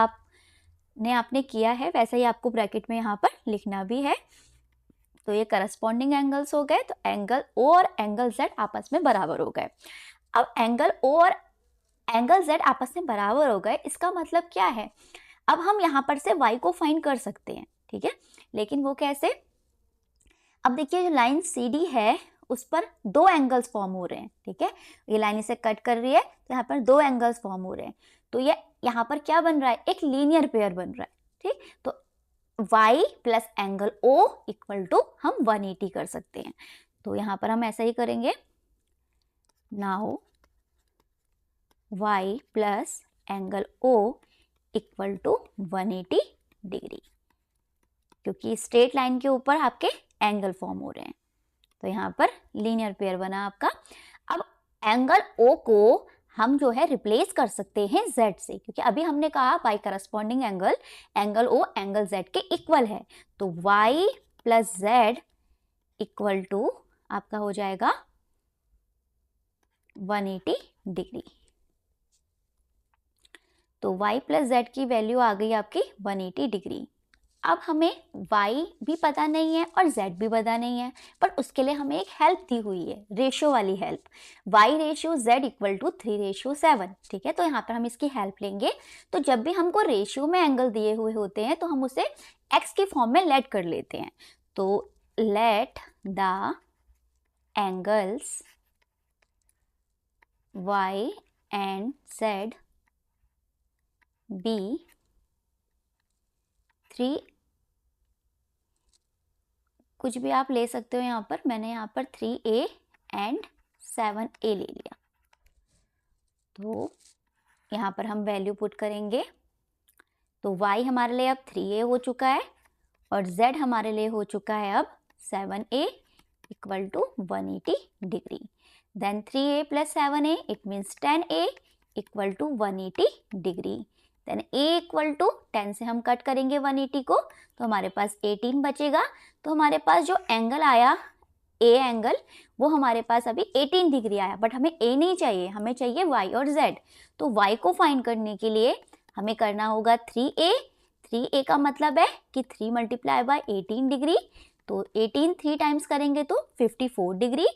Speaker 1: आपने किया है वैसा ही आपको ब्रैकेट में यहाँ पर लिखना भी है। तो ये करस्पॉन्डिंग एंगल्स हो गए, तो एंगल O और एंगल Z आपस में बराबर हो गए। अब एंगल O और एंगल Z आपस में बराबर हो गए, इसका मतलब क्या है, अब हम यहाँ पर से y को फाइंड कर सकते हैं, ठीक है, लेकिन वो कैसे। अब देखिए, जो लाइन CD है उस पर दो एंगल्स फॉर्म हो रहे हैं, ठीक है, ये लाइन इसे कट कर रही है तो यहाँ पर दो एंगल्स फॉर्म हो रहे हैं, तो ये यहाँ पर क्या बन रहा है, एक लीनियर पेयर बन रहा है, ठीक, तो y plus angle O equal to हम 180 कर सकते हैं। तो यहाँ पर हम ऐसा ही करेंगे, now y plus angle O equal to 180 degree, क्योंकि स्ट्रेट लाइन के ऊपर आपके एंगल फॉर्म हो रहे हैं, तो यहाँ पर लीनियर पेयर बना आपका। अब एंगल O को हम जो है रिप्लेस कर सकते हैं Z से, क्योंकि अभी हमने कहा by corresponding angle O angle Z के इक्वल है, तो y plus Z equal to आपका हो जाएगा 180 डिग्री। तो y प्लस Z की वैल्यू आ गई आपकी 180 डिग्री। अब हमें y भी पता नहीं है और z भी पता नहीं है, पर उसके लिए हमें एक हेल्प दी हुई है, रेशियो वाली help, y ratio z equal to 3:7, ठीक है, तो यहाँ पर हम इसकी हेल्प लेंगे। तो जब भी हमको रेशियो में एंगल दिए हुए होते हैं तो हम उसे x के फॉर्म में लेट कर लेते हैं। तो let the angles y and z be 3, कुछ भी आप ले सकते हो यहाँ पर, मैंने यहाँ पर 3a and 7a ले लिया। तो यहाँ पर हम वैल्यू पुट करेंगे, तो y हमारे लिए अब 3a हो चुका है और z हमारे लिए हो चुका है अब 7a equal to 180 degree. Then 3a plus 7a it means 10a equal to 180 degree. Then a equal to 10 से हम कट करेंगे 180 को, तो हमारे पास 18 बचेगा। तो हमारे पास जो एंगल आया a एंगल, वो हमारे पास अभी 18 डिग्री आया, बट हमें a नहीं चाहिए, हमें चाहिए y और z। तो y को फाइंड करने के लिए हमें करना होगा 3a। 3a का मतलब है कि 3 मल्टीप्लाई बाय 18 डिग्री, तो 18 3 टाइम्स करेंगे तो 54 डिग्री।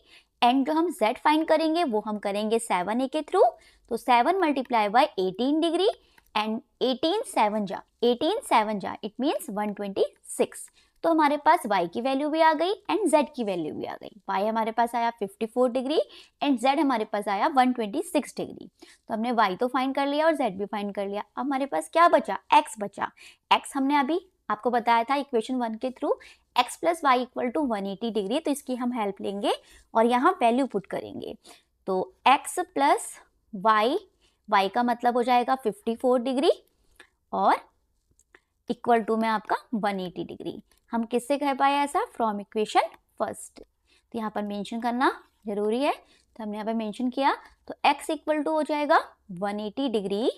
Speaker 1: एंड जो हम z फाइंड करेंगे वो हम करेंगे 7a के थ्रू, तो 7 मल्टीप्लाई बाय 18 डिग्री एंड 18 7 जा इट मीन्स 126। तो हमारे पास y की वैल्यू भी आ गई एंड z की वैल्यू भी आ गई। y हमारे पास आया 54 डिग्री एंड z हमारे पास आया 126 डिग्री। तो हमने y तो फाइंड कर लिया और z भी फाइंड कर लिया। अब हमारे पास क्या बचा? x बचा। x हमने अभी आपको बताया था इक्वेशन 1 के through, x plus y equal to 180 degree, तो इसकी हम हेल्प लेंगे और यहाँ वैल्यू पुट करेंगे। तो x प्लस वाई, y का मतलब हो जाएगा 54 डिग्री और इक्वल टू में आपका 180 डिग्री। हम किससे कह पाए ऐसा? From equation first. तो यहाँ पर मेंशन करना जरूरी है, तो हमने यहाँ पर मेंशन किया। तो x इक्वल टू हो जाएगा 180 degree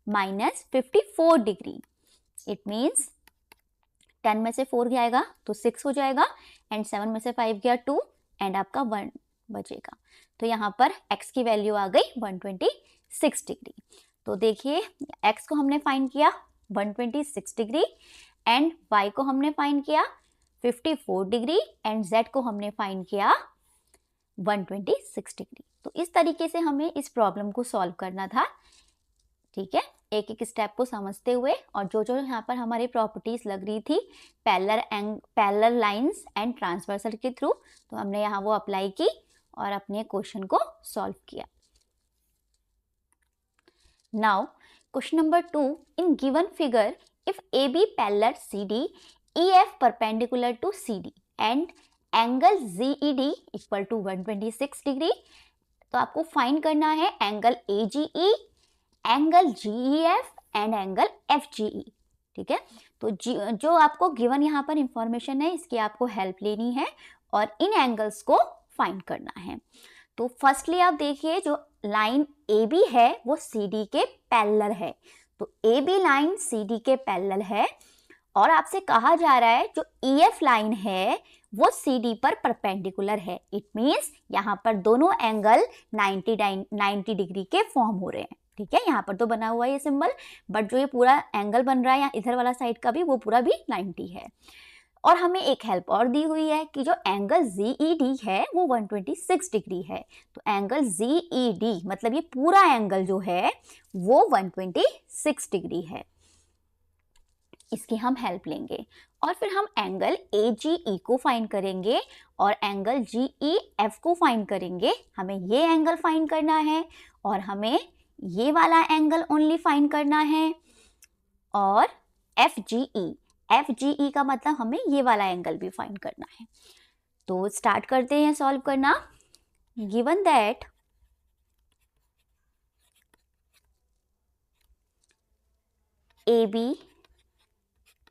Speaker 1: minus 54 degree. It means 10 में से 4 जाएगा तो 6 हो जाएगा एंड 7 में से 5 गया 2 एंड आपका 1 बचेगा। तो यहाँ पर x की वैल्यू आ गई 126 डिग्री। तो देखिए x को हमने फाइंड किया 126 डिग्री एंड y को हमने फाइंड किया 54 डिग्री एंड z को हमने फाइंड किया 126 डिग्री। तो इस तरीके से हमें इस प्रॉब्लम को सॉल्व करना था। ठीक है, एक एक स्टेप को समझते हुए, और जो जो यहाँ पर हमारी प्रॉपर्टीज लग रही थी पैरेलल लाइंस एंड ट्रांसवर्सल के थ्रू, तो हमने यहाँ वो अप्लाई की और अपने क्वेश्चन को सॉल्व किया। Now question number 2, in given figure if A B parallel C D, E F perpendicular to C D and angle G E D equal to 126 degree. तो आपको फाइंड करना है angle A G E, angle G E F and angle F G E. ठीक है, तो जो आपको given यहाँ पर इंफॉर्मेशन है इसकी आपको हेल्प लेनी है और इन एंगल्स को फाइंड करना है। तो फर्स्टली आप देखिए जो लाइन ए बी है वो सी डी के पैरेलल है। तो A B line C D के पैरेलल है और आपसे कहा जा रहा है जो ई एफ लाइन है वो सी डी पर परपेंडिकुलर है। इट मीन्स यहाँ पर दोनों एंगल 90 डिग्री के फॉर्म हो रहे हैं। ठीक है, यहाँ पर तो बना हुआ है ये सिंबल, बट जो ये पूरा एंगल बन रहा है या इधर वाला साइड का भी वो पूरा भी 90 है। और हमें एक हेल्प और दी हुई है कि जो एंगल जी ई डी है वो 126 डिग्री है। तो एंगल जी ई डी मतलब ये पूरा एंगल जो है वो 126 डिग्री है, इसकी हम हेल्प लेंगे। और फिर हम एंगल ए जी ई को फाइंड करेंगे और एंगल जी ई एफ को फाइंड करेंगे। हमें ये एंगल फाइंड करना है और हमें ये वाला एंगल ओनली फाइंड करना है और एफ जी ई का मतलब हमें ये वाला एंगल भी फाइंड करना है। तो स्टार्ट करते हैं सॉल्व करना। Given that A B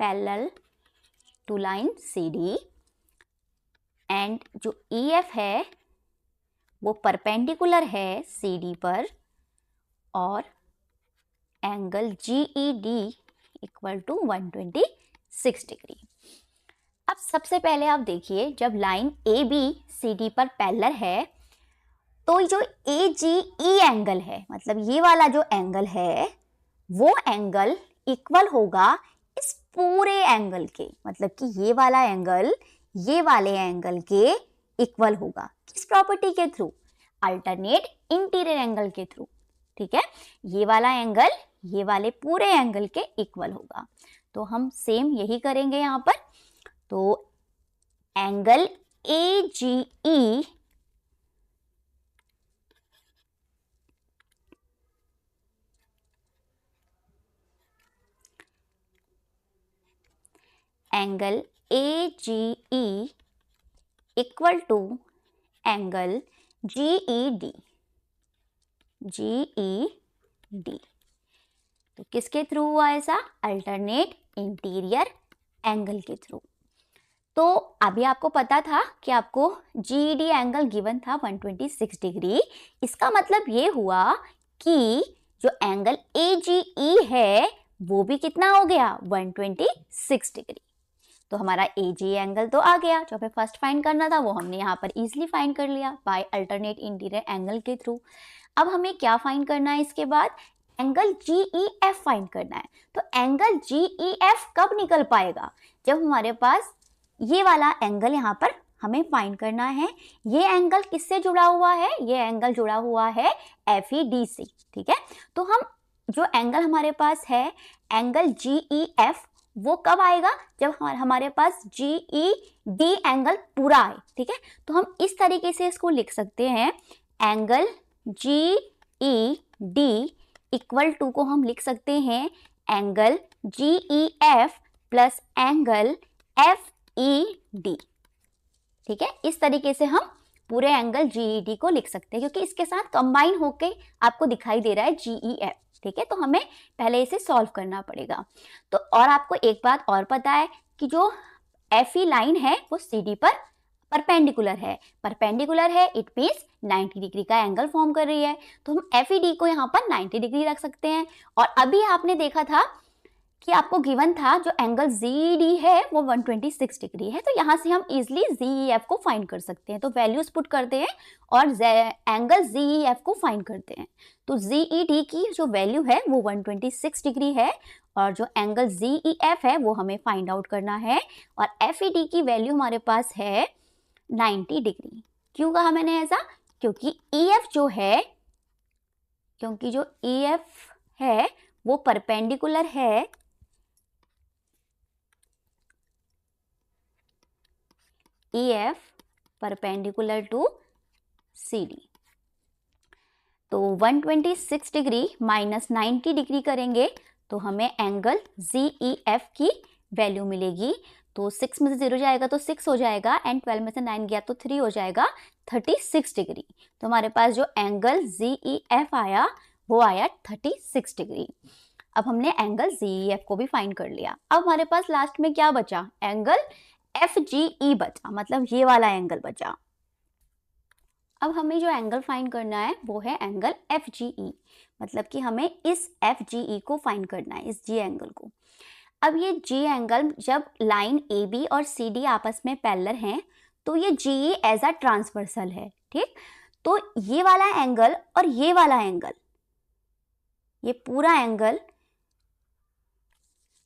Speaker 1: parallel to line C D and जो ई एफ है वो परपेंडिकुलर है सी डी पर और angle G E D equal to 126 degree. अब सबसे पहले आप देखिए जब line A B C D पर पैरेलल है तो जो ए जी ई एंगल है मतलब ये वाला जो एंगल है वो एंगल इक्वल होगा इस पूरे एंगल के, मतलब कि ये वाला एंगल ये वाले एंगल के इक्वल होगा। किस प्रॉपर्टी के थ्रू? अल्टरनेट इंटीरियर एंगल के थ्रू। ठीक है, ये वाला एंगल ये वाले पूरे एंगल के इक्वल होगा। तो हम सेम यही करेंगे यहाँ पर। तो angle A G E angle AGE equal to angle GED। GED तो किसके थ्रू हुआ ऐसा? अल्टरनेट इंटीरियर एंगल के थ्रू। तो अभी आपको पता था कि आपको GED एंगल गिवन था 126 डिग्री। इसका मतलब ये हुआ कि जो एंगल AGE है वो भी कितना हो गया? 126 डिग्री। तो हमारा AGE एंगल तो आ गया, जो हमें फर्स्ट फाइंड करना था वो हमने यहाँ पर इजीली फाइंड कर लिया बाय अल्टरनेट इंटीरियर एंगल के थ्रू। अब हमें क्या फाइंड करना है इसके बाद? एंगल GEF फाइंड करना है। तो एंगल GEF कब निकल पाएगा? जब हमारे पास ये वाला एंगल यहाँ पर हमें फाइंड करना है। ये एंगल किससे जुड़ा हुआ है? ये एंगल जुड़ा हुआ है FED से, ठीक है। तो हम जो एंगल हमारे पास है एंगल GEF वो कब आएगा? जब हमारे पास GED एंगल पूरा आए, ठीक है। तो हम इस तरीके से इसको लिख सकते हैं, एंगल GED इक्वल टू को हम लिख सकते हैं angle GEF plus angle FED, ठीक है। इस तरीके से हम पूरे एंगल GED को लिख सकते हैं क्योंकि इसके साथ कंबाइन होके आपको दिखाई दे रहा है GEF, ठीक है। तो हमें पहले इसे सॉल्व करना पड़ेगा। तो और आपको एक बात और पता है कि जो FE लाइन है वो CD पर परपेंडिकुलर है। परपेंडिकुलर है इट मीन्स 90 डिग्री का एंगल फॉर्म कर रही है। तो हम FED को यहाँ पर 90 डिग्री रख सकते हैं। और अभी आपने देखा था कि आपको गिवन था जो एंगल GED है वो 126 डिग्री है। तो यहाँ से हम इजिली GEF को फाइंड कर सकते हैं। तो वैल्यूज पुट करते हैं और एंगल GEF को फाइंड करते हैं। तो GED की जो वैल्यू है वो 126 डिग्री है और जो एंगल GEF है वो हमें फाइंड आउट करना है। और FED की वैल्यू हमारे पास है 90 डिग्री। क्यों कहा मैंने ऐसा? क्योंकि जो EF है वो परपेंडिकुलर है EF परपेंडिकुलर टू CD। तो 126 डिग्री माइनस 90 डिग्री करेंगे तो हमें एंगल GEF की वैल्यू मिलेगी। तो 6 में से 0 जाएगा तो 6 हो जाएगा एंड 12 में से 9 गया तो 3 हो जाएगा, 36 डिग्री। तो हमारे पास जो एंगल GEF आया वो आया 36 डिग्री। अब हमने एंगल GEF को भी फाइंड कर लिया। अब हमारे पास लास्ट में क्या बचा? एंगल FGE बचा, मतलब ये वाला एंगल बचा। अब हमें जो एंगल फाइंड करना है वो है एंगल FGE, मतलब कि हमें इस FGE को फाइंड करना है, इस G एंगल को। अब ये G एंगल जब लाइन AB और CD आपस में पैरेलल हैं तो ये GE एज अ ट्रांसवर्सल है, ठीक। तो ये वाला एंगल और ये वाला एंगल, ये पूरा एंगल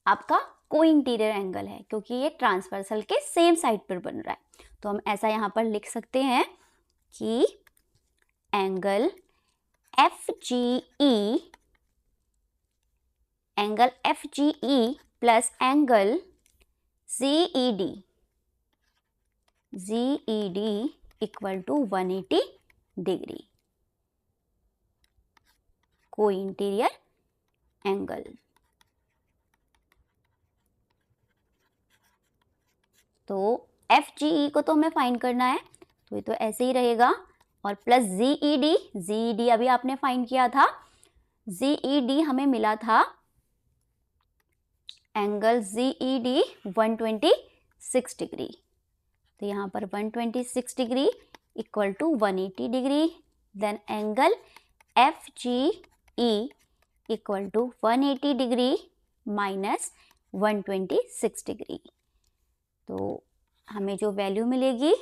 Speaker 1: आपका कोइंटीरियर एंगल है क्योंकि ये ट्रांसवर्सल के सेम साइड पर बन रहा है। तो हम ऐसा यहाँ पर लिख सकते हैं कि angle FGE plus angle GED equal to 180 degree co-interior angle. तो FGE को तो हमें फाइंड करना है तो ये तो ऐसे ही रहेगा और प्लस GED अभी आपने फाइंड किया था। GED हमें मिला था एंगल GED 126 डिग्री। तो यहाँ पर 126 degree equal to 180 degree. Then angle FGE equal to 180 degree minus 126 degree. तो हमें जो वैल्यू मिलेगी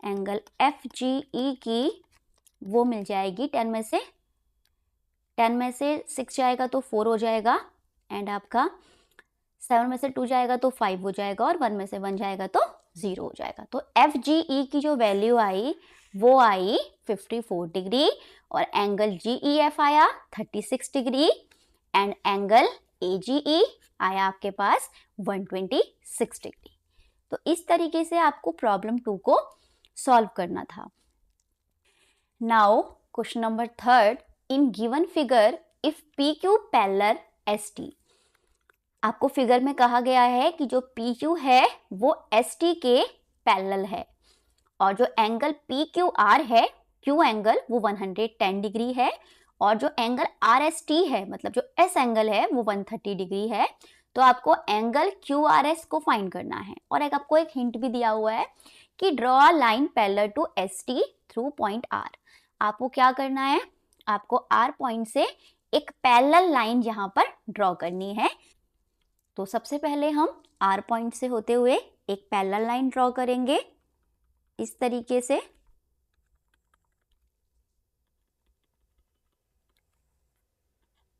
Speaker 1: एंगल FGE की वो मिल जाएगी 10 में से 6 जाएगा तो 4 हो जाएगा एंड आपका 7 में से 2 जाएगा तो 5 हो जाएगा और 1 में से 1 जाएगा तो 0 हो जाएगा। तो FGE की जो वैल्यू आई वो आई 54 डिग्री और एंगल GEF आया 36 डिग्री एंड एंगल AGE आया आपके पास 126 डिग्री। तो इस तरीके से आपको प्रॉब्लम 2 को सॉल्व करना था। Now question number 3, in given figure if PQ parallel ST। आपको फिगर में कहा गया है कि जो PQ है वो ST के पैरेलल है और जो एंगल PQR है, Q एंगल, वो 110 डिग्री है और जो एंगल RST है मतलब जो S एंगल है वो 130 डिग्री है। तो आपको एंगल QRS को फाइंड करना है और आपको एक हिंट भी दिया हुआ है कि draw a line parallel to ST through point R। आपको क्या करना है, आपको R पॉइंट से एक पैरेलल लाइन यहाँ पर ड्रॉ करनी है। तो सबसे पहले हम R पॉइंट से होते हुए एक पैरेलल लाइन ड्रॉ करेंगे इस तरीके से,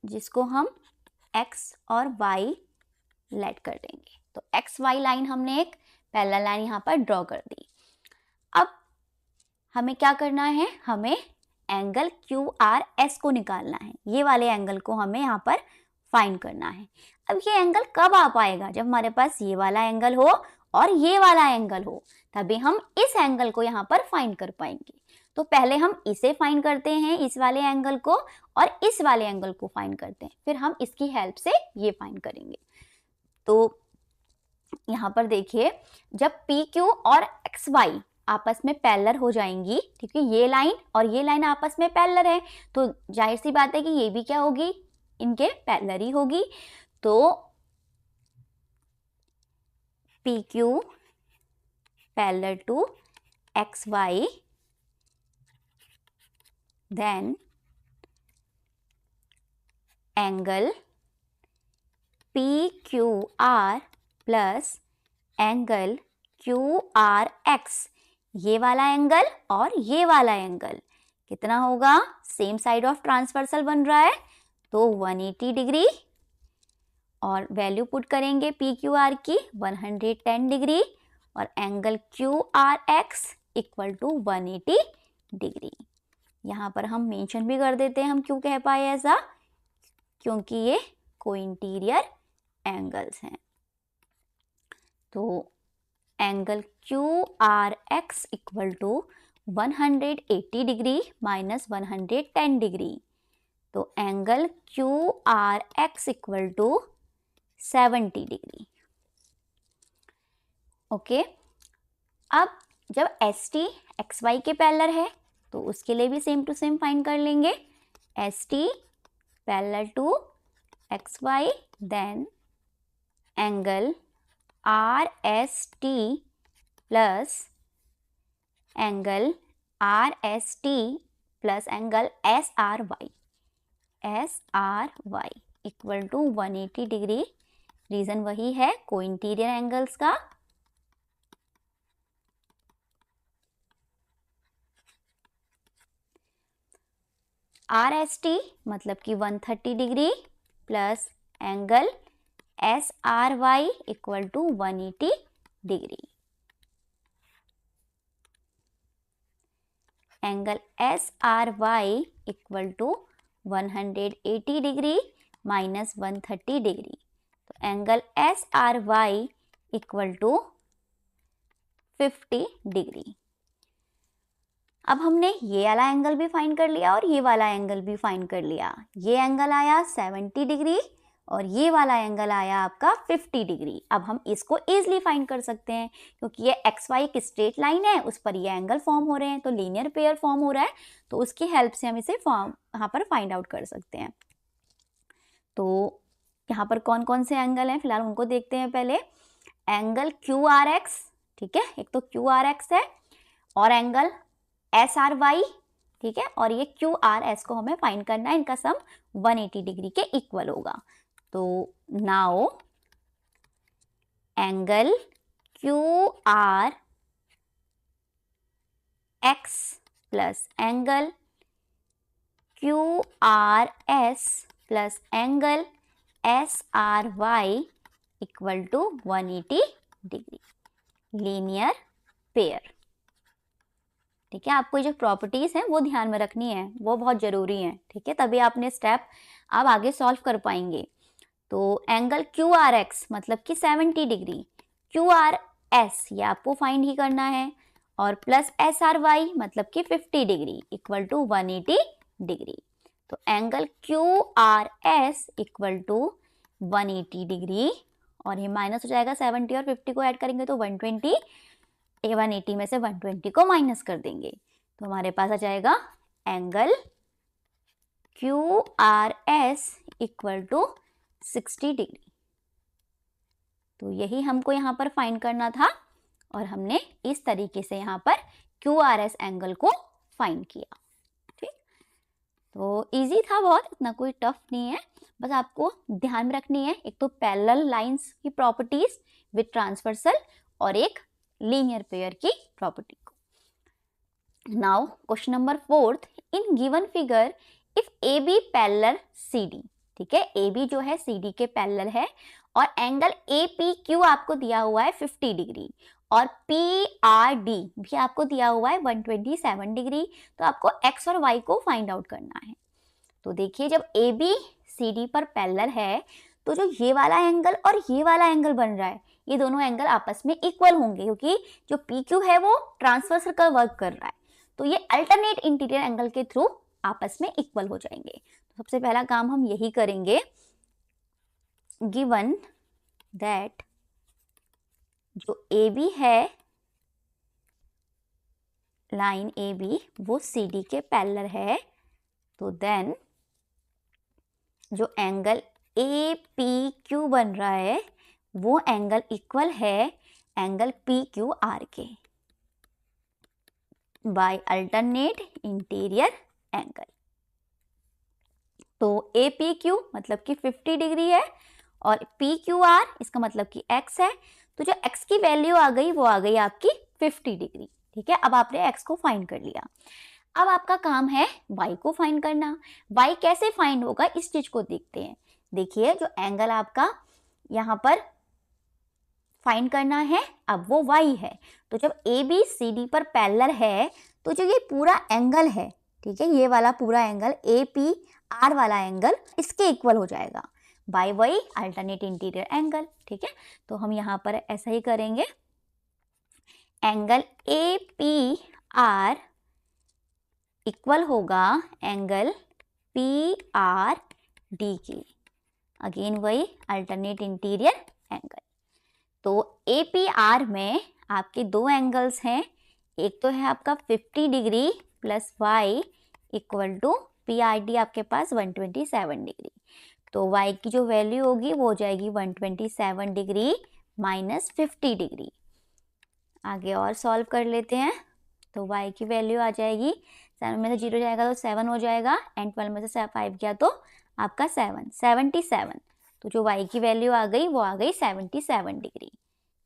Speaker 1: जिसको हम X और Y लेट कर देंगे। तो XY लाइन हमने एक पैरेलल लाइन यहाँ पर ड्रॉ कर दी। अब हमें क्या करना है, हमें एंगल QRS को निकालना है। ये वाले एंगल को हमें यहाँ पर फाइंड करना है। अब ये एंगल कब आ पाएगा, जब हमारे पास ये वाला एंगल हो और ये वाला एंगल हो, तभी हम इस एंगल को यहाँ पर फाइंड कर पाएंगे। तो पहले हम इसे फाइंड करते हैं, इस वाले एंगल को, और इस वाले एंगल को फाइंड करते हैं, फिर हम इसकी हेल्प से ये फाइंड करेंगे। तो यहाँ पर देखिए, जब PQ और XY आपस में पैरेलल हो जाएंगी, क्योंकि ये लाइन और ये लाइन आपस में पैरेलल है, तो जाहिर सी बात है कि ये भी क्या होगी, इनके पैरेलल ही होगी। तो PQ parallel to XY, then angle PQR plus angle QRX, ये वाला एंगल और ये वाला एंगल कितना होगा, सेम साइड ऑफ ट्रांसवर्सल बन रहा है तो 180 डिग्री, और वैल्यू पुट करेंगे PQR की 110 डिग्री और angle QRX equal to 180 degree. यहाँ पर हम मेंशन भी कर देते हैं, हम क्यों कह पाए ऐसा, क्योंकि ये कोइंटीरियर एंगल्स हैं। तो angle QRX equal to 180 degree minus 110 degree, तो angle QRX equal to 70 degree. Okay, अब जब ST XY के पैरेलल है तो उसके लिए भी सेम टू सेम फाइंड कर लेंगे, ST parallel to XY, then angle RST plus angle RST plus angle SRY equal to 180 degree. Reason वही है, कोइंटीरियर एंगल्स का। RST मतलब कि 130 degree plus angle SRY equal to 180 degree. Angle SRY equal to 180 degree minus 130 degree, तो angle SRY equal to 50 degree. अब हमने ये वाला एंगल भी फाइंड कर लिया और ये वाला एंगल भी फाइंड कर लिया। ये एंगल आया 70 डिग्री और ये वाला एंगल आया आपका 50 डिग्री। अब हम इसको इजीली फाइंड कर सकते हैं, क्योंकि ये XY एक स्ट्रेट लाइन है, उस पर ये एंगल फॉर्म हो रहे हैं, तो लीनियर पेयर फॉर्म हो रहा है, तो उसकी हेल्प से हम इसे यहाँ पर फाइंड आउट कर सकते हैं। तो यहाँ पर कौन कौन से एंगल हैं, फिलहाल उनको देखते हैं पहले। एंगल QRX, ठीक है, एक तो QRX है, और एंगल SRY, ठीक है, और ये QRS को हमें फाइंड करना है, इनका सम 180 डिग्री के इक्वल होगा। तो now angle QRX plus angle QRS plus angle SRY equal to 180 degree, linear pair. ठीक है, आपको जो प्रॉपर्टीज हैं वो ध्यान में रखनी है, वो बहुत जरूरी है, ठीक है, तभी आपने स्टेप आप आगे सॉल्व कर पाएंगे। तो एंगल QRX मतलब कि 70 डिग्री, QRS ये आपको फाइंड ही करना है, और प्लस SRY मतलब कि 50 डिग्री इक्वल टू 180 डिग्री। तो angle QRS equal to 180 degree, और ये माइनस हो जाएगा 70 और 50 को ऐड करेंगे तो 120, 180 में से 120 को माइनस कर देंगे तो हमारे पास आ जाएगा angle QRS equal to 60 degree. तो यही हमको यहाँ पर फाइंड करना था और हमने इस तरीके से यहाँ पर QRS एंगल को फाइंड किया। ठीक, तो इजी था बहुत, इतना कोई टफ नहीं है, बस आपको ध्यान में रखनी है एक तो पैरेलल लाइंस की प्रॉपर्टीज विद ट्रांसवर्सल और एक लीनियर पेयर की प्रॉपर्टी को। Now question number 4, in given figure if AB parallel CD, ठीक है, AB जो है CD के पैरेलल है और एंगल APQ आपको दिया हुआ है 50 डिग्री और PRD भी आपको दिया हुआ है 127 डिग्री, तो आपको X और Y को फाइंड आउट करना है। तो देखिए जब AB CD पर पैरेलल है तो जो ये वाला एंगल और ये वाला एंगल बन रहा है, ये दोनों एंगल आपस में इक्वल होंगे क्योंकि जो PQ है वो ट्रांसवर्सल का वर्क कर रहा है, तो ये अल्टरनेट इंटीरियर एंगल के थ्रू आपस में इक्वल हो जाएंगे। तो सबसे पहला काम हम यही करेंगे, गिवन दैट जो AB है, लाइन AB वो CD के पैरेलल है, तो देन जो एंगल APQ बन रहा है वो एंगल इक्वल है एंगल PQR के बाय अल्टरनेट इंटीरियर एंगल। तो APQ मतलब कि 50 डिग्री है और PQR इसका मतलब कि X है, तो जो X की वैल्यू आ गई वो आ गई आपकी 50 डिग्री। ठीक है, अब आपने X को फाइंड कर लिया, अब आपका काम है Y को फाइंड करना। Y कैसे फाइंड होगा इस चीज को देखते हैं। देखिए जो एंगल आपका यहाँ पर फाइंड करना है अब वो Y है, तो जब ABCD पर पैरेलल है तो जो ये पूरा एंगल है, ठीक है, ये वाला पूरा एंगल APR वाला एंगल इसके इक्वल हो जाएगा बाय वही अल्टरनेट इंटीरियर एंगल। ठीक है, तो हम यहाँ पर ऐसा ही करेंगे, एंगल APR इक्वल होगा एंगल PRD के, अगेन वही अल्टरनेट इंटीरियर एंगल। तो APR में आपके दो एंगल्स हैं, एक तो है आपका 50 degree plus Y equal to PRD आपके पास 127 डिग्री, तो Y की जो वैल्यू होगी वो हो जाएगी 127 डिग्री माइनस 50 डिग्री। आगे और सॉल्व कर लेते हैं, तो Y की वैल्यू आ जाएगी 7 में से 0 जाएगा तो 7 हो जाएगा एंड 12 में से 5 गया तो आपका 77, तो जो Y की वैल्यू आ गई वो आ गई 77 डिग्री।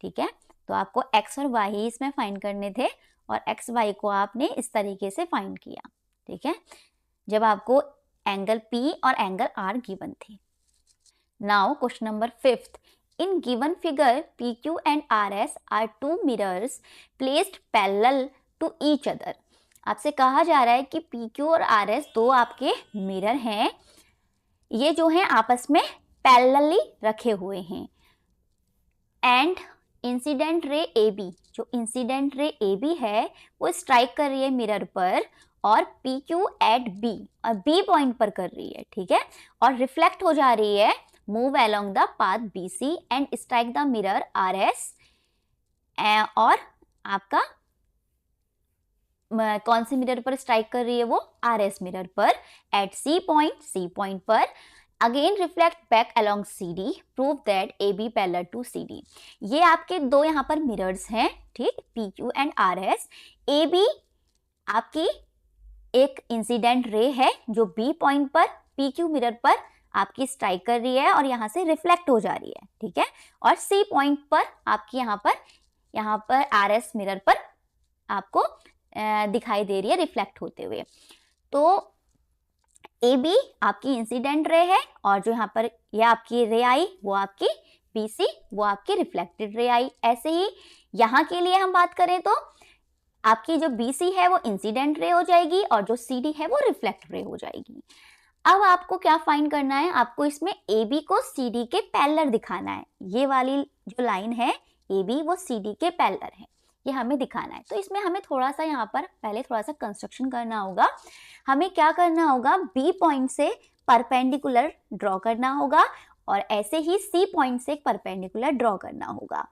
Speaker 1: ठीक है, तो आपको X और Y ही इसमें फाइंड करने थे और X Y को आपने इस तरीके से फाइंड किया। ठीक है, जब आपको एंगल P और एंगल R गिवन थे। Now question number 5, in given figure PQ and RS are two mirrors placed parallel to each other. आपसे कहा जा रहा है कि PQ और RS दो आपके मिरर हैं, ये जो हैं आपस में पैरेलली रखे हुए हैं एंड इंसिडेंट रे AB, जो इंसिडेंट रे AB है वो स्ट्राइक कर रही है मिरर पर और PQ एट B और B पॉइंट पर कर रही है। ठीक है, और रिफ्लेक्ट हो जा रही है move along the path BC and strike the mirror RS, और आपका कौन से मिरर पर स्ट्राइक कर रही है वो RS मिरर पर एट C पॉइंट पर again reflect back along CD, prove that AB parallel to CD। ये आपके दो यहाँ पर मिरर्स हैं, ठीक, PQ एंड RS। AB आपकी एक इंसिडेंट रे है जो B पॉइंट पर PQ मिरर पर आपकी स्ट्राइक कर रही है और यहाँ से रिफ्लेक्ट हो जा रही है। ठीक है, और C पॉइंट पर आपकी यहाँ पर RS मिरर पर आपको दिखाई दे रही है रिफ्लेक्ट होते हुए। तो AB आपकी इंसिडेंट रे है और जो यहाँ पर यह आपकी रे आई वो आपकी BC वो आपकी रिफ्लेक्टेड रे आई। ऐसे ही यहाँ के लिए हम बात करें तो आपकी जो BC है वो इंसिडेंट रे हो जाएगी और जो CD है वो रिफ्लेक्ट रे हो जाएगी। अब आपको क्या फाइंड करना है, आपको इसमें AB को CD के पैरेलल दिखाना है। ये वाली जो लाइन है AB वो CD के पैरेलल है, ये हमें दिखाना है। तो इसमें हमें थोड़ा सा यहाँ पर पहले थोड़ा सा कंस्ट्रक्शन करना होगा। हमें क्या करना होगा, B पॉइंट से परपेंडिकुलर ड्रॉ करना होगा और ऐसे ही सी पॉइंट से एक परपेंडिकुलर ड्रॉ करना होगा,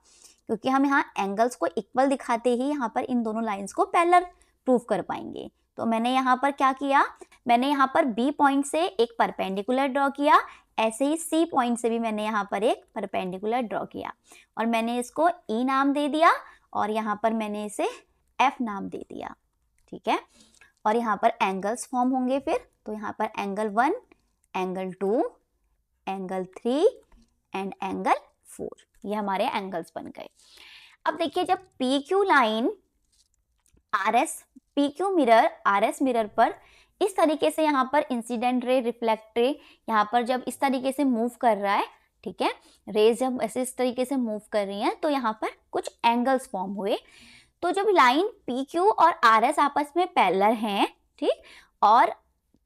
Speaker 1: क्योंकि हम यहाँ एंगल्स को इक्वल दिखाते ही यहाँ पर इन दोनों लाइंस को पैरेलल प्रूव कर पाएंगे। तो मैंने यहाँ पर क्या किया, मैंने यहाँ पर बी पॉइंट से एक परपेंडिकुलर ड्रॉ किया, ऐसे ही सी पॉइंट से भी मैंने यहाँ पर एक परपेंडिकुलर ड्रॉ किया और मैंने इसको ई नाम दे दिया और यहाँ पर मैंने इसे एफ नाम दे दिया। ठीक है, और यहाँ पर एंगल्स फॉर्म होंगे फिर, तो यहाँ पर angle 1, angle 2, angle 3 and angle 4, ये हमारे एंगल्स बन गए। अब देखिए जब P Q line P Q mirror RS mirror पर इस तरीके से यहाँ पर इंसिडेंट रे, रिफ्लेक्ट रे यहाँ पर जब इस तरीके से मूव कर रहा है, ठीक है, रेज जब ऐसे इस तरीके से मूव कर रही हैं तो यहाँ पर कुछ एंगल्स फॉर्म हुए। तो जब लाइन PQ और RS आपस में पैरेलल हैं, ठीक, और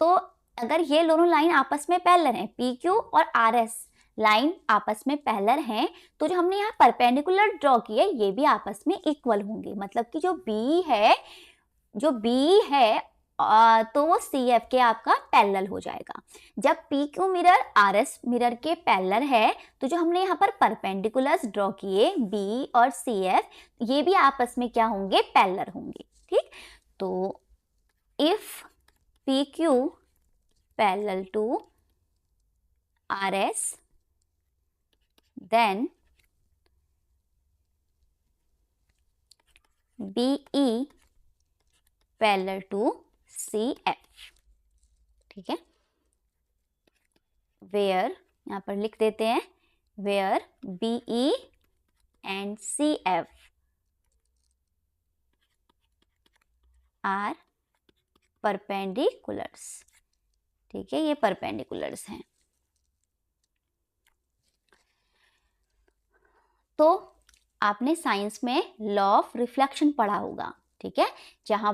Speaker 1: तो अगर ये दोनों लाइन आपस में पैरेलल हैं, PQ और RS लाइन आपस में पैरेलल हैं, तो जो हमने यहाँ परपेंडिकुलर ड्रॉ किए ये भी आपस में इक्वल होंगे, मतलब कि जो B है तो वो CF के आपका पैरेलल हो जाएगा। जब PQ मिरर RS मिरर के पैरेलल है तो जो हमने यहाँ पर परपेंडिकुलर्स ड्रॉ किए B और CF ये भी आपस में क्या होंगे, पैरेलल होंगे। ठीक, तो if PQ parallel to RS then BE parallel to CF। ठीक है, वेयर यहाँ पर लिख देते हैं, where BE and CF are perpendiculars. ठीक है, ये परपेंडिकुलर्स हैं। तो आपने साइंस में लॉ ऑफ रिफ्लेक्शन पढ़ा होगा, ठीक है, जहाँ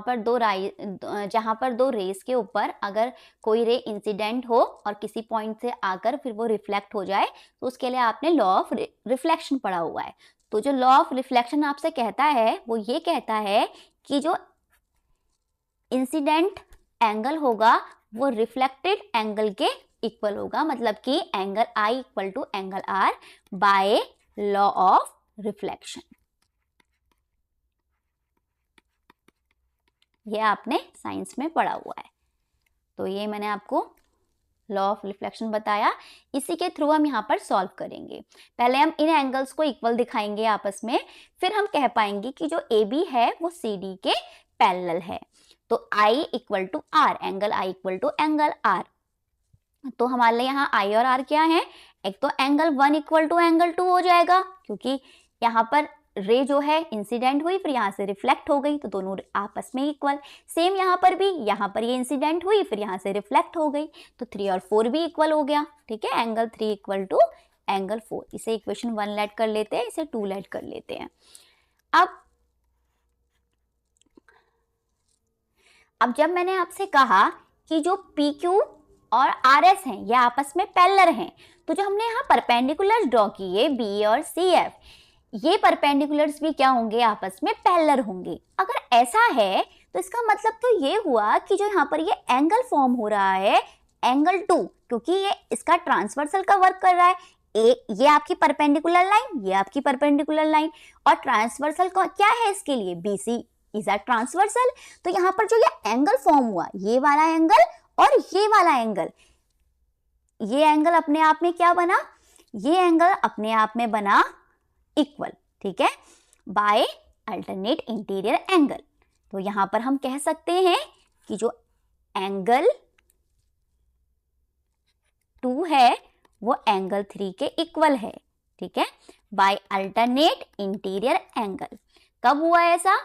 Speaker 1: पर दो रेस के ऊपर अगर कोई रे इंसिडेंट हो और किसी पॉइंट से आकर फिर वो रिफ्लेक्ट हो जाए तो उसके लिए आपने लॉ ऑफ रिफ्लेक्शन पढ़ा हुआ है। तो जो लॉ ऑफ रिफ्लेक्शन आपसे कहता है वो ये कहता है कि जो इंसिडेंट एंगल होगा वो रिफ्लेक्टेड एंगल के इक्वल होगा, मतलब कि angle I equal to angle R by law of reflection. ये आपने साइंस में पढ़ा हुआ है। तो ये मैंने आपको लॉ ऑफ रिफ्लेक्शन बताया, इसी के थ्रू हम यहाँ पर सॉल्व करेंगे। पहले हम इन एंगल्स को इक्वल दिखाएंगे आपस में, फिर हम कह पाएंगे कि जो AB है वो CD के पैरेलल है। तो I equal to R, angle I equal to angle R। तो हमारे लिए यहाँ I और R क्या है, एक तो एंगल 1 इक्वल टू एंगल 2 हो जाएगा, क्योंकि यहाँ पर रे जो है इंसिडेंट हुई फिर यहाँ से रिफ्लेक्ट हो गई तो दोनों आपस में इक्वल। सेम यहाँ पर भी, यहाँ पर ये इंसिडेंट हुई फिर यहाँ से रिफ्लेक्ट हो गई तो 3 और 4 भी इक्वल हो गया। ठीक है, एंगल 3 इक्वल टू एंगल 4। इसे इक्वेशन 1 लेट कर लेते हैं, इसे 2 लेट कर लेते हैं। अब जब मैंने आपसे कहा कि जो PQ और RS हैं ये आपस में पैरेलल हैं, तो जो हमने यहाँ परपेंडिकुलर्स ड्रॉ किए B और CF, ये परपेंडिकुलर्स भी क्या होंगे, आपस में पैरेलल होंगे। अगर ऐसा है तो इसका मतलब तो ये हुआ कि जो यहाँ पर ये एंगल फॉर्म हो रहा है एंगल 2, क्योंकि ये इसका ट्रांसवर्सल का वर्क कर रहा है। ये आपकी परपेंडिकुलर लाइन, ये आपकी परपेंडिकुलर लाइन, और ट्रांसवर्सल क्या है इसके लिए, BC इज अ ट्रांसवर्सल। तो यहाँ पर जो ये एंगल फॉर्म हुआ, ये वाला एंगल और ये वाला एंगल, ये एंगल अपने आप में क्या बना, ये एंगल अपने आप में बना इक्वल। ठीक है, बाय अल्टरनेट इंटीरियर एंगल। तो यहां पर हम कह सकते हैं कि जो एंगल 2 है वो एंगल 3 के इक्वल है। ठीक है, बाय अल्टरनेट इंटीरियर एंगल। कब हुआ ऐसा,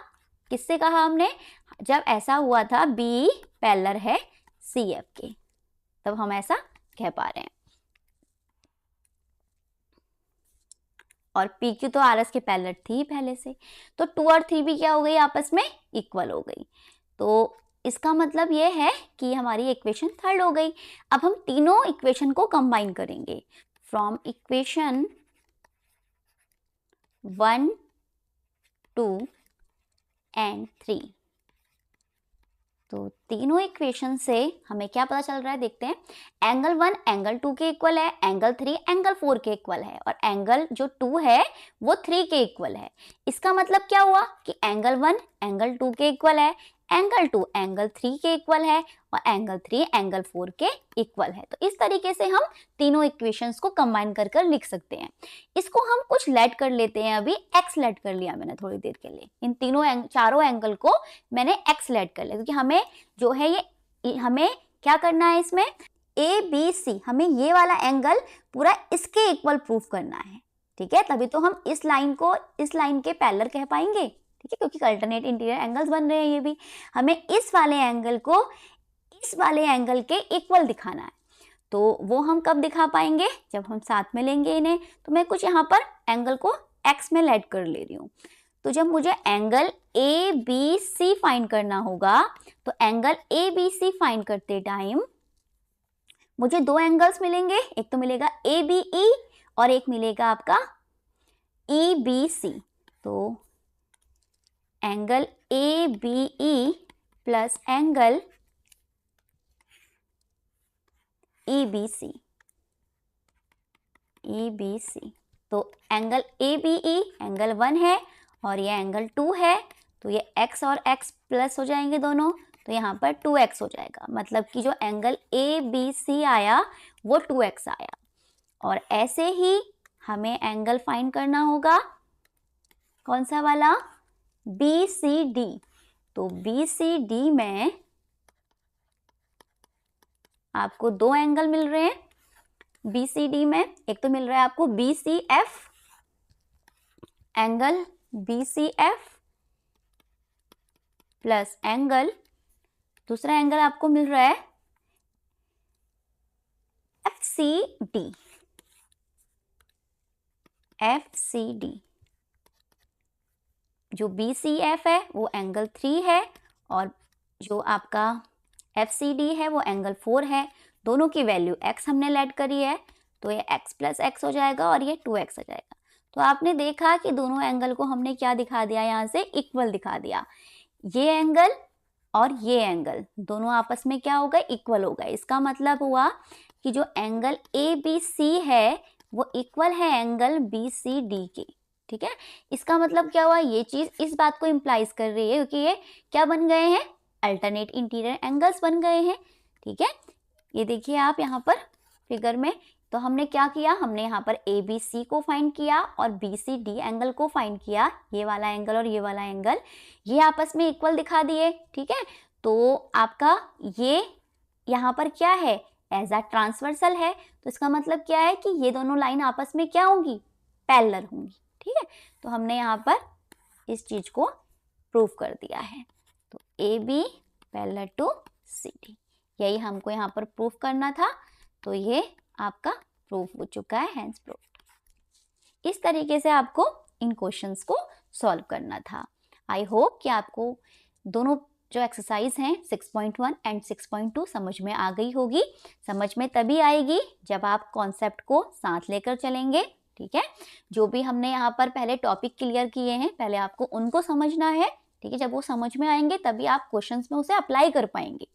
Speaker 1: किससे कहा हमने, जब ऐसा हुआ था B पैरेलल है CF के, तब हम ऐसा कह पा रहे हैं। और PQ तो RS के पैरेलल थी पहले से, तो 2 और 3 भी क्या हो गई, आपस में इक्वल हो गई। तो इसका मतलब ये है कि हमारी इक्वेशन 3rd हो गई। अब हम तीनों इक्वेशन को कंबाइन करेंगे, फ्रॉम इक्वेशन 1, 2 एंड 3। तो तीनों इक्वेशन से हमें क्या पता चल रहा है, देखते हैं। एंगल 1 एंगल 2 के इक्वल है, एंगल 3 एंगल 4 के इक्वल है, और एंगल जो 2 है वो 3 के इक्वल है। इसका मतलब क्या हुआ कि एंगल 1 एंगल 2 के इक्वल है, एंगल 2 एंगल 3 के इक्वल है, और एंगल 3 एंगल 4 के इक्वल है। तो इस तरीके से हम तीनों इक्वेशंस को कंबाइन कर कर लिख सकते हैं। इसको हम कुछ लेट कर लेते हैं। अभी एक्स लेट कर लिया मैंने थोड़ी देर के लिए, इन तीनों चारों एंगल को मैंने एक्स लेट कर लिया, क्योंकि हमें जो है ये हमें क्या करना है, इसमें ए बी सी, हमें ये वाला एंगल पूरा इसके इक्वल प्रूफ करना है। ठीक है, तभी तो हम इस लाइन को इस लाइन के पैरेलल कह पाएंगे। ठीक है, क्योंकि अल्टरनेट इंटीरियर एंगल्स बन रहे हैं ये भी। हमें इस वाले एंगल को इस वाले एंगल के इक्वल दिखाना है। तो वो हम कब दिखा पाएंगे, जब हम साथ में लेंगे इन्हें। तो मैं कुछ यहाँ पर एंगल को एक्स में लेट कर ले रही हूँ। तो जब मुझे angle A B C find करना होगा, तो angle A B C find करते टाइम मुझे दो एंगल्स मिलेंगे। एक तो मिलेगा ए बी ई और एक मिलेगा आपका ई बी सी। तो angle A B E plus angle E B C, E B C. तो angle A B E angle 1 है और ये एंगल 2 है, तो ये x और x प्लस हो जाएंगे दोनों, तो यहाँ पर 2x हो जाएगा। मतलब कि जो एंगल ए बी सी आया वो 2x आया। और ऐसे ही हमें एंगल फाइंड करना होगा, कौन सा वाला, बी सी डी। तो बी सी डी में आपको दो एंगल मिल रहे हैं बी सी डी में। एक तो मिल रहा है आपको B C F, angle B C F plus angle, दूसरा एंगल आपको मिल रहा है F C D, F C D. जो बी सी एफ है वो एंगल 3 है और जो आपका एफ सी डी है वो एंगल 4 है। दोनों की वैल्यू x हमने लेट करी है, तो ये x प्लस एक्स हो जाएगा और ये 2x हो जाएगा। तो आपने देखा कि दोनों एंगल को हमने क्या दिखा दिया, यहाँ से इक्वल दिखा दिया। ये एंगल और ये एंगल दोनों आपस में क्या होगा, इक्वल होगा। इसका मतलब हुआ कि जो एंगल ए बी सी है वो इक्वल है एंगल बी सी डी के। ठीक है, इसका मतलब क्या हुआ, ये चीज इस बात को इम्प्लाइज कर रही है, क्योंकि ये क्या बन गए हैं, अल्टरनेट इंटीरियर एंगल्स बन गए हैं। ठीक है, ये देखिए आप यहाँ पर फिगर में। तो हमने क्या किया, हमने यहाँ पर ए बी सी को फाइंड किया और बी सी डी एंगल को फाइंड किया। ये वाला एंगल और ये वाला एंगल ये आपस में इक्वल दिखा दिए। ठीक है, तो आपका ये यहाँ पर क्या है, एज अ ट्रांसवर्सल है। तो इसका मतलब क्या है कि ये दोनों लाइन आपस में क्या होंगी, पैरेलल होंगी। ठीक है, तो हमने यहाँ पर इस चीज को प्रूव कर दिया है। तो A B parallel to C D, यही हमको यहाँ पर प्रूफ करना था। तो ये आपका प्रूफ हो चुका है, हैंस प्रूफ। इस तरीके से आपको इन क्वेश्चंस को सॉल्व करना था। आई होप कि आपको दोनों जो एक्सरसाइज हैं 6.1 एंड 6.2 समझ में आ गई होगी। समझ में तभी आएगी जब आप कॉन्सेप्ट को साथ लेकर चलेंगे। ठीक है, जो भी हमने यहाँ पर पहले टॉपिक क्लियर किए हैं, पहले आपको उनको समझना है। ठीक है, जब वो समझ में आएंगे तभी आप क्वेश्चंस में उसे अप्लाई कर पाएंगे।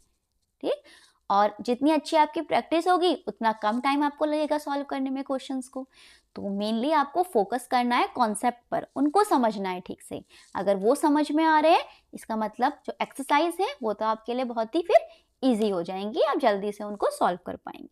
Speaker 1: ठीक, और जितनी अच्छी आपकी प्रैक्टिस होगी उतना कम टाइम आपको लगेगा सॉल्व करने में क्वेश्चंस को। तो मेनली आपको फोकस करना है कॉन्सेप्ट पर, उनको समझना है ठीक से। अगर वो समझ में आ रहे हैं, इसका मतलब जो एक्सरसाइज है वो तो आपके लिए बहुत ही फिर ईजी हो जाएंगी, आप जल्दी से उनको सॉल्व कर पाएंगे।